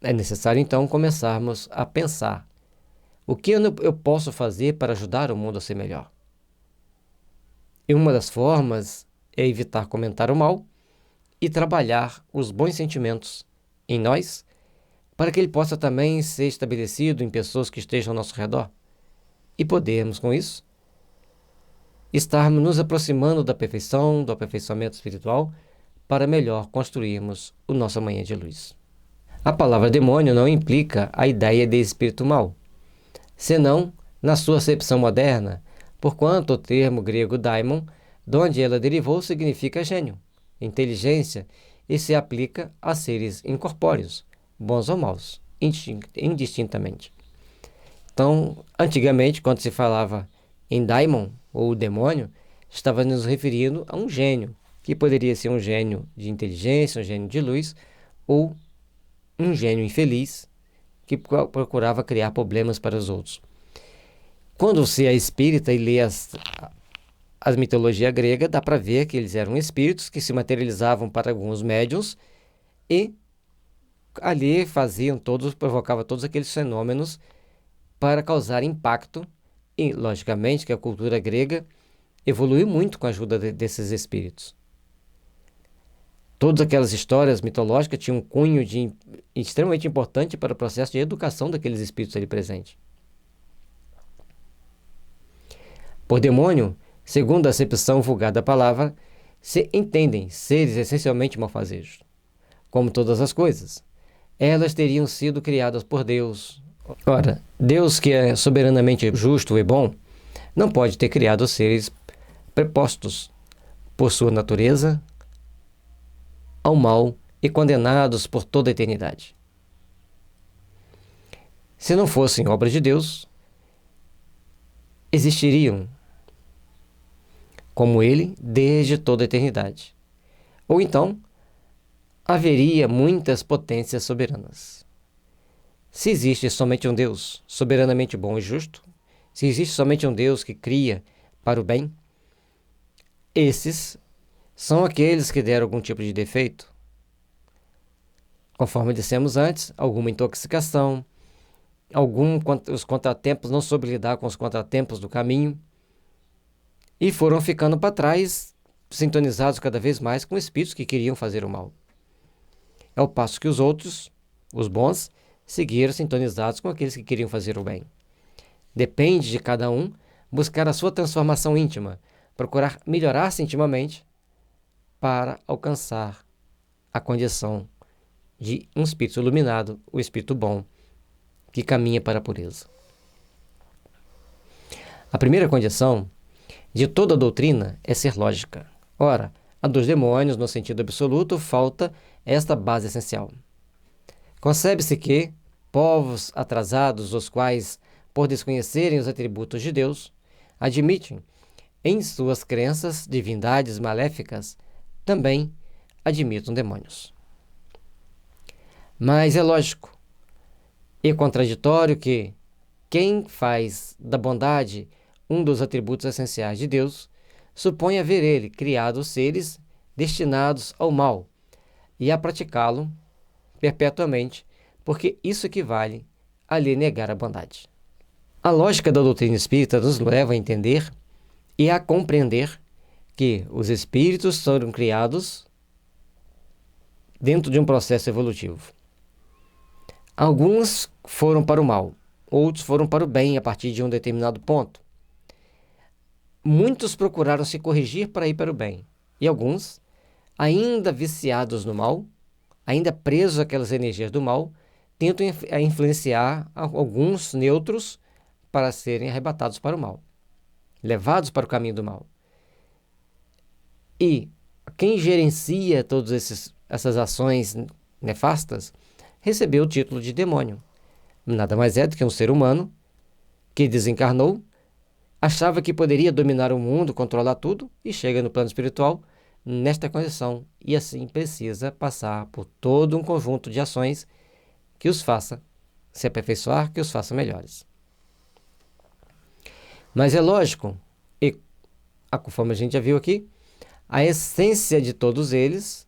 É necessário, então, começarmos a pensar: o que eu posso fazer para ajudar o mundo a ser melhor? E uma das formas é evitar comentar o mal e trabalhar os bons sentimentos em nós, para que ele possa também ser estabelecido em pessoas que estejam ao nosso redor. E podermos, com isso, estarmos nos aproximando da perfeição, do aperfeiçoamento espiritual, para melhor construirmos o nosso amanhã de luz. A palavra demônio não implica a ideia de espírito mau, senão na sua acepção moderna, porquanto o termo grego daimon, de onde ela derivou, significa gênio, inteligência, e se aplica a seres incorpóreos, bons ou maus, indistintamente. Então, antigamente, quando se falava em daimon, ou demônio, estava nos referindo a um gênio, que poderia ser um gênio de inteligência, um gênio de luz, ou um gênio infeliz, que procurava criar problemas para os outros. Quando você é espírita e lê as mitologia grega, dá para ver que eles eram espíritos que se materializavam para alguns médiuns e ali provocavam todos aqueles fenômenos para causar impacto. E, logicamente, que a cultura grega evoluiu muito com a ajuda desses espíritos. Todas aquelas histórias mitológicas tinham um cunho extremamente importante para o processo de educação daqueles espíritos ali presentes. Por demônio, segundo a acepção vulgar da palavra, se entendem seres essencialmente malfazejos. Como todas as coisas, elas teriam sido criadas por Deus. Ora, Deus, que é soberanamente justo e bom, não pode ter criado seres prepostos por sua natureza ao mal e condenados por toda a eternidade. Se não fossem obras de Deus, existiriam como Ele desde toda a eternidade. Ou então, haveria muitas potências soberanas. Se existe somente um Deus soberanamente bom e justo, se existe somente um Deus que cria para o bem, esses são aqueles que deram algum tipo de defeito. Conforme dissemos antes, alguma intoxicação, os contratempos, não soube lidar com os contratempos do caminho, e foram ficando para trás, sintonizados cada vez mais com espíritos que queriam fazer o mal. Ao passo que os outros, os bons, seguiram sintonizados com aqueles que queriam fazer o bem. Depende de cada um buscar a sua transformação íntima, procurar melhorar-se intimamente para alcançar a condição de um espírito iluminado, o espírito bom, que caminha para a pureza. A primeira condição de toda doutrina é ser lógica. Ora, a dos demônios, no sentido absoluto, falta esta base essencial. Concebe-se que povos atrasados, os quais, por desconhecerem os atributos de Deus, admitem em suas crenças divindades maléficas, também admitam demônios. Mas é lógico e contraditório que quem faz da bondade um dos atributos essenciais de Deus, supõe haver ele criado seres destinados ao mal e a praticá-lo perpetuamente, porque isso equivale a lhe negar a bondade. A lógica da doutrina espírita nos leva a entender e a compreender que os espíritos foram criados dentro de um processo evolutivo. Alguns foram para o mal, outros foram para o bem a partir de um determinado ponto. Muitos procuraram se corrigir para ir para o bem, e alguns, ainda viciados no mal, ainda presos àquelas energias do mal, tentam influenciar alguns neutros para serem arrebatados para o mal, levados para o caminho do mal. E quem gerencia todas essas ações nefastas recebeu o título de demônio. Nada mais é do que um ser humano que desencarnou, achava que poderia dominar o mundo, controlar tudo, e chega no plano espiritual nesta condição, e assim precisa passar por todo um conjunto de ações que os faça se aperfeiçoar, que os faça melhores. Mas é lógico, e conforme a gente já viu aqui, a essência de todos eles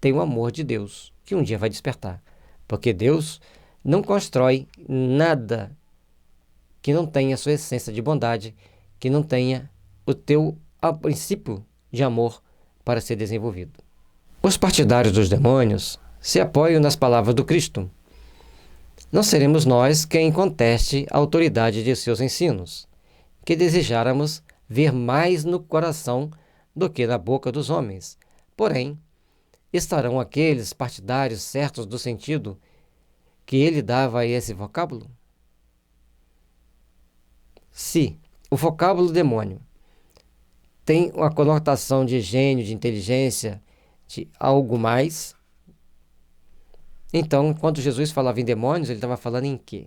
tem o amor de Deus, que um dia vai despertar. Porque Deus não constrói nada que não tenha a sua essência de bondade, que não tenha o teu princípio de amor para ser desenvolvido. Os partidários dos demônios se apoiam nas palavras do Cristo. Não seremos nós quem conteste a autoridade de seus ensinos, que desejáramos ver mais no coração do que na boca dos homens. Porém, estarão aqueles partidários certos do sentido que ele dava a esse vocábulo? Se o vocábulo demônio tem uma conotação de gênio, de inteligência, de algo mais, então, quando Jesus falava em demônios, ele estava falando em quê?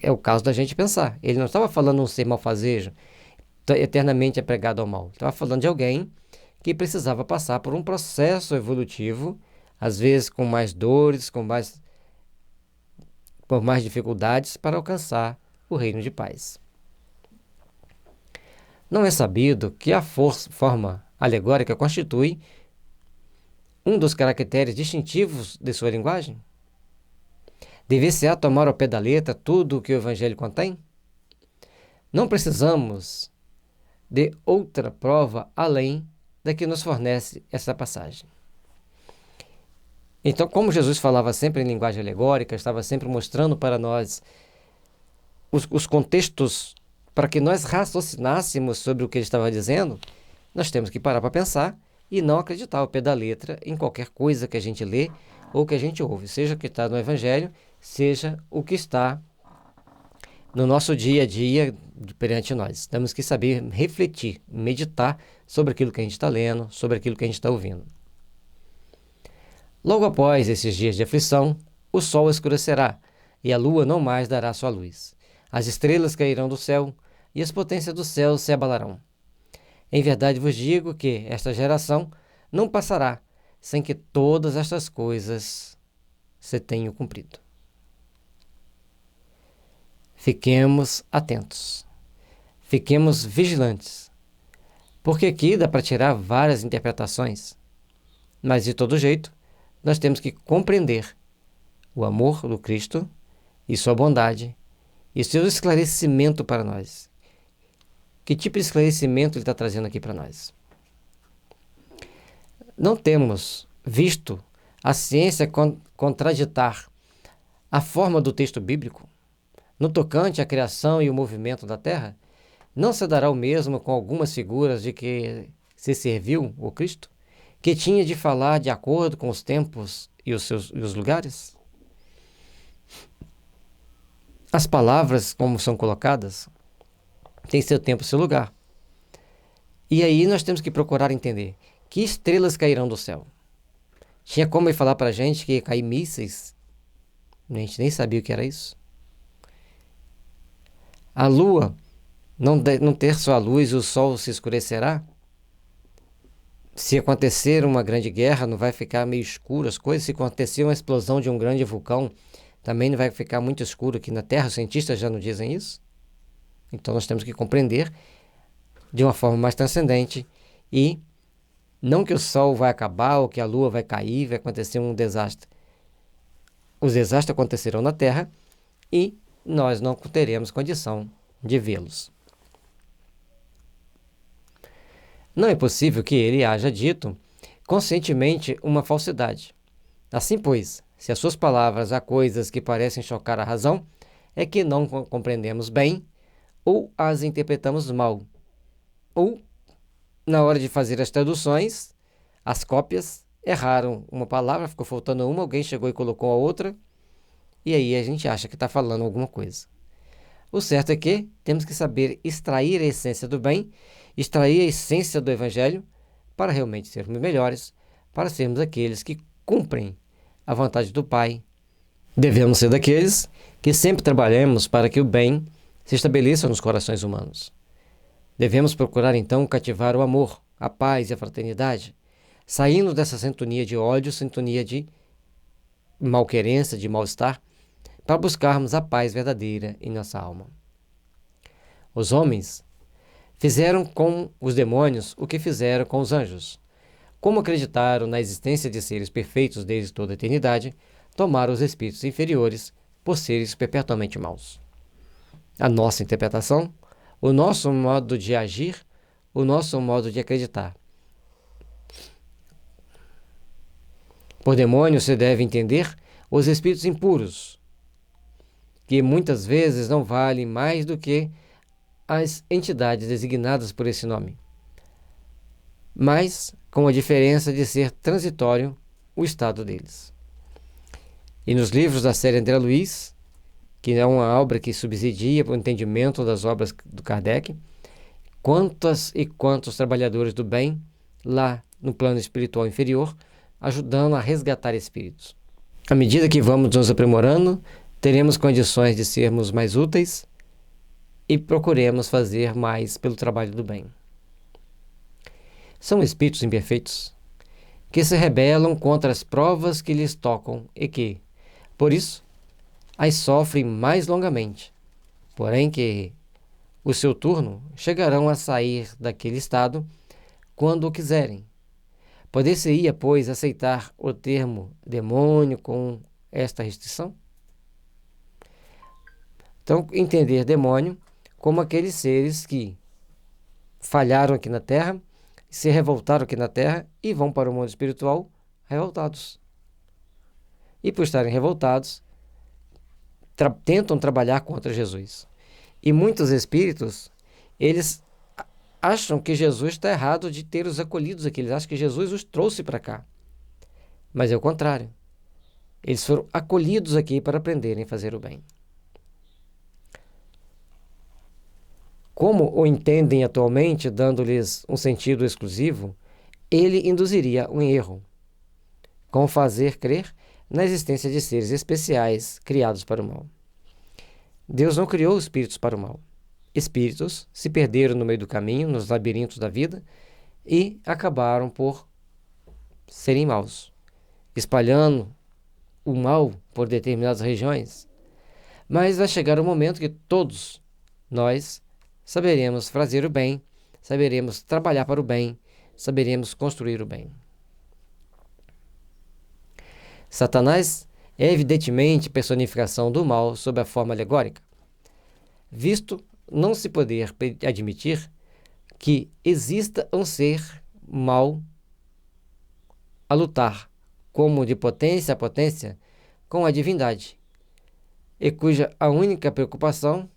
É o caso da gente pensar. Ele não estava falando um ser malfazejo, eternamente apegado ao mal. Ele estava falando de alguém que precisava passar por um processo evolutivo, às vezes com mais dores, por mais dificuldades, para alcançar o reino de paz. Não é sabido que a forma alegórica constitui um dos caracteres distintivos de sua linguagem? Deve-se-á tomar ao pé da letra tudo o que o Evangelho contém? Não precisamos de outra prova além da que nos fornece essa passagem. Então, como Jesus falava sempre em linguagem alegórica, estava sempre mostrando para nós os contextos para que nós raciocinássemos sobre o que ele estava dizendo, nós temos que parar para pensar e não acreditar ao pé da letra em qualquer coisa que a gente lê ou que a gente ouve, seja o que está no Evangelho, seja o que está no nosso dia a dia perante nós. Temos que saber refletir, meditar sobre aquilo que a gente está lendo, sobre aquilo que a gente está ouvindo. Logo após esses dias de aflição, o sol escurecerá e a lua não mais dará sua luz. As estrelas cairão do céu e as potências do céu se abalarão. Em verdade vos digo que esta geração não passará sem que todas estas coisas se tenham cumprido. Fiquemos atentos, fiquemos vigilantes, porque aqui dá para tirar várias interpretações, mas de todo jeito nós temos que compreender o amor do Cristo e sua bondade e seu esclarecimento para nós. Que tipo de esclarecimento ele está trazendo aqui para nós? Não temos visto a ciência contraditar a forma do texto bíblico no tocante à criação e o movimento da terra? Não se dará o mesmo com algumas figuras de que se serviu o Cristo, que tinha de falar de acordo com os tempos e os lugares? As palavras, como são colocadas, têm seu tempo e seu lugar. E aí nós temos que procurar entender que estrelas cairão do céu. Tinha como ele falar para a gente que ia cair mísseis? A gente nem sabia o que era isso. A lua não ter sua luz, o sol se escurecerá? Se acontecer uma grande guerra, não vai ficar meio escuro as coisas? Se acontecer uma explosão de um grande vulcão, também não vai ficar muito escuro aqui na Terra? Os cientistas já não dizem isso? Então nós temos que compreender de uma forma mais transcendente e não que o sol vai acabar ou que a lua vai cair, vai acontecer um desastre. Os desastres acontecerão na Terra e nós não teremos condição de vê-los. Não é possível que ele haja dito conscientemente uma falsidade. Assim, pois, se as suas palavras há coisas que parecem chocar a razão, é que não compreendemos bem ou as interpretamos mal. Ou, na hora de fazer as traduções, as cópias erraram uma palavra, ficou faltando uma, alguém chegou e colocou a outra, e aí a gente acha que está falando alguma coisa. O certo é que temos que saber extrair a essência do bem, extrair a essência do Evangelho, para realmente sermos melhores, para sermos aqueles que cumprem a vontade do Pai. Devemos ser daqueles que sempre trabalhemos para que o bem se estabeleça nos corações humanos. Devemos procurar então cativar o amor, a paz e a fraternidade, saindo dessa sintonia de ódio, sintonia de malquerença, de mal-estar, para buscarmos a paz verdadeira em nossa alma. Os homens Fizeram com os demônios o que fizeram com os anjos. Como acreditaram na existência de seres perfeitos desde toda a eternidade, tomaram os espíritos inferiores por seres perpetuamente maus. A nossa interpretação, o nosso modo de agir, o nosso modo de acreditar. Por demônio se deve entender os espíritos impuros, que muitas vezes não valem mais do que as entidades designadas por esse nome, mas com a diferença de ser transitório o estado deles. E nos livros da série André Luiz, que é uma obra que subsidia o entendimento das obras do Kardec, quantas e quantos trabalhadores do bem lá no plano espiritual inferior, ajudando a resgatar espíritos. À medida que vamos nos aprimorando, teremos condições de sermos mais úteis e procuremos fazer mais pelo trabalho do bem. São espíritos imperfeitos que se rebelam contra as provas que lhes tocam e que, por isso, as sofrem mais longamente, porém que o seu turno chegarão a sair daquele estado quando o quiserem. Poder-se-ia, pois, aceitar o termo demônio com esta restrição? Então, entender demônio como aqueles seres que falharam aqui na Terra, se revoltaram aqui na Terra e vão para o mundo espiritual revoltados. E por estarem revoltados, tentam trabalhar contra Jesus. E muitos espíritos, eles acham que Jesus está errado de ter os acolhidos aqui. Eles acham que Jesus os trouxe para cá. Mas é o contrário. Eles foram acolhidos aqui para aprenderem a fazer o bem. Como o entendem atualmente, dando-lhes um sentido exclusivo, ele induziria um erro, com fazer crer na existência de seres especiais criados para o mal. Deus não criou espíritos para o mal. Espíritos se perderam no meio do caminho, nos labirintos da vida, e acabaram por serem maus, espalhando o mal por determinadas regiões. Mas vai chegar um momento que todos nós saberemos fazer o bem, saberemos trabalhar para o bem, saberemos construir o bem. Satanás é evidentemente personificação do mal sob a forma alegórica, visto não se poder admitir que exista um ser mau a lutar, como de potência a potência, com a divindade, e cuja a única preocupação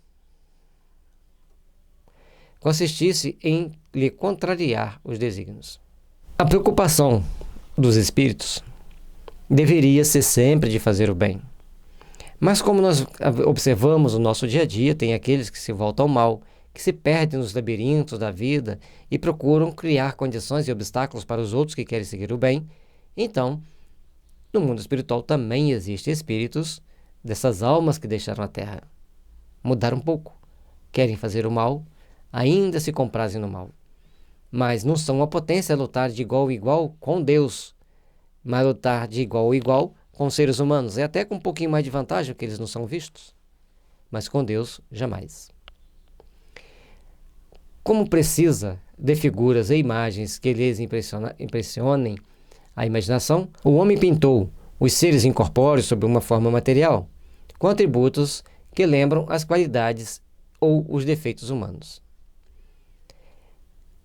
consistisse em lhe contrariar os desígnios. A preocupação dos espíritos deveria ser sempre de fazer o bem. Mas como nós observamos no nosso dia a dia, tem aqueles que se voltam ao mal, que se perdem nos labirintos da vida e procuram criar condições e obstáculos para os outros que querem seguir o bem. Então, no mundo espiritual também existem espíritos dessas almas que deixaram a Terra. Mudaram um pouco, querem fazer o mal, ainda se comprazem no mal. Mas não são uma potência a lutar de igual a igual com Deus, mas lutar de igual a igual com seres humanos. É até com um pouquinho mais de vantagem, porque eles não são vistos. Mas com Deus, jamais. Como precisa de figuras e imagens que lhes impressionem a imaginação, o homem pintou os seres incorpóreos sob uma forma material, com atributos que lembram as qualidades ou os defeitos humanos.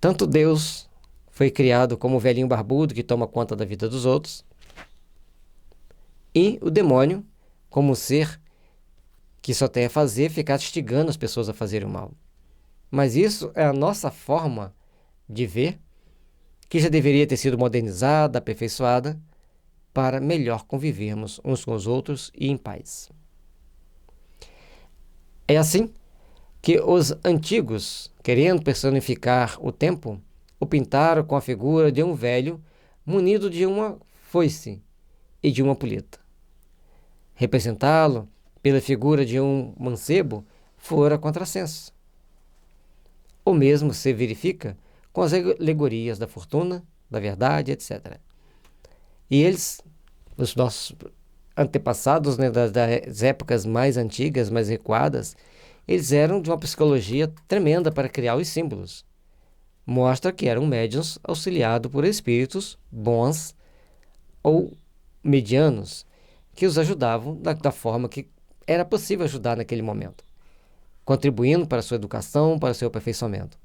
Tanto Deus foi criado como o velhinho barbudo que toma conta da vida dos outros, e o demônio como um ser que só tem a fazer ficar instigando as pessoas a fazerem o mal. Mas isso é a nossa forma de ver, que já deveria ter sido modernizada, aperfeiçoada, para melhor convivermos uns com os outros e em paz. É assim que os antigos, querendo personificar o tempo, o pintaram com a figura de um velho munido de uma foice e de uma poleta. Representá-lo pela figura de um mancebo fora contrassenso. O mesmo se verifica com as alegorias da fortuna, da verdade, etc. E eles, os nossos antepassados, né, das épocas mais antigas, mais recuadas, eles eram de uma psicologia tremenda para criar os símbolos. mostra que eram médiuns auxiliados por espíritos bons ou medianos que os ajudavam da forma que era possível ajudar naquele momento, contribuindo para a sua educação, para o seu aperfeiçoamento.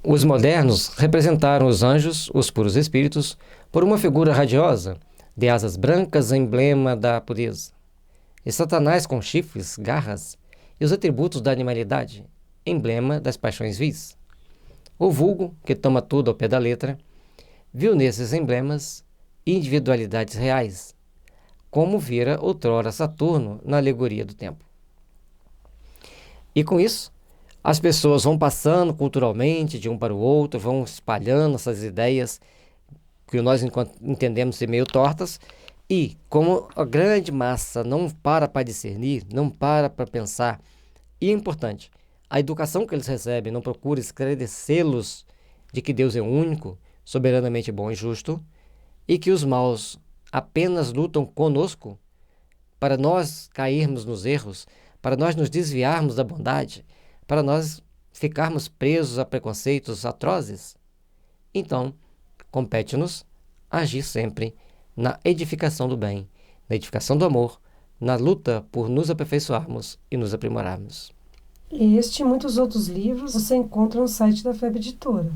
Os modernos representaram os anjos, os puros espíritos, por uma figura radiosa, de asas brancas, emblema da pureza, e Satanás com chifres, garras e os atributos da animalidade, emblema das paixões vis. O vulgo, que toma tudo ao pé da letra, viu nesses emblemas individualidades reais, como vira outrora Saturno na alegoria do tempo. E com isso, as pessoas vão passando culturalmente de um para o outro, vão espalhando essas ideias que nós entendemos ser meio tortas, e como a grande massa não para discernir, não para pensar, e é importante, a educação que eles recebem não procura esclarecê-los de que Deus é único, soberanamente bom e justo, e que os maus apenas lutam conosco para nós cairmos nos erros, para nós nos desviarmos da bondade, para nós ficarmos presos a preconceitos atrozes. Então, compete-nos agir sempre na edificação do bem, na edificação do amor, na luta por nos aperfeiçoarmos e nos aprimorarmos. Este e muitos outros livros você encontra no site da FEB Editora.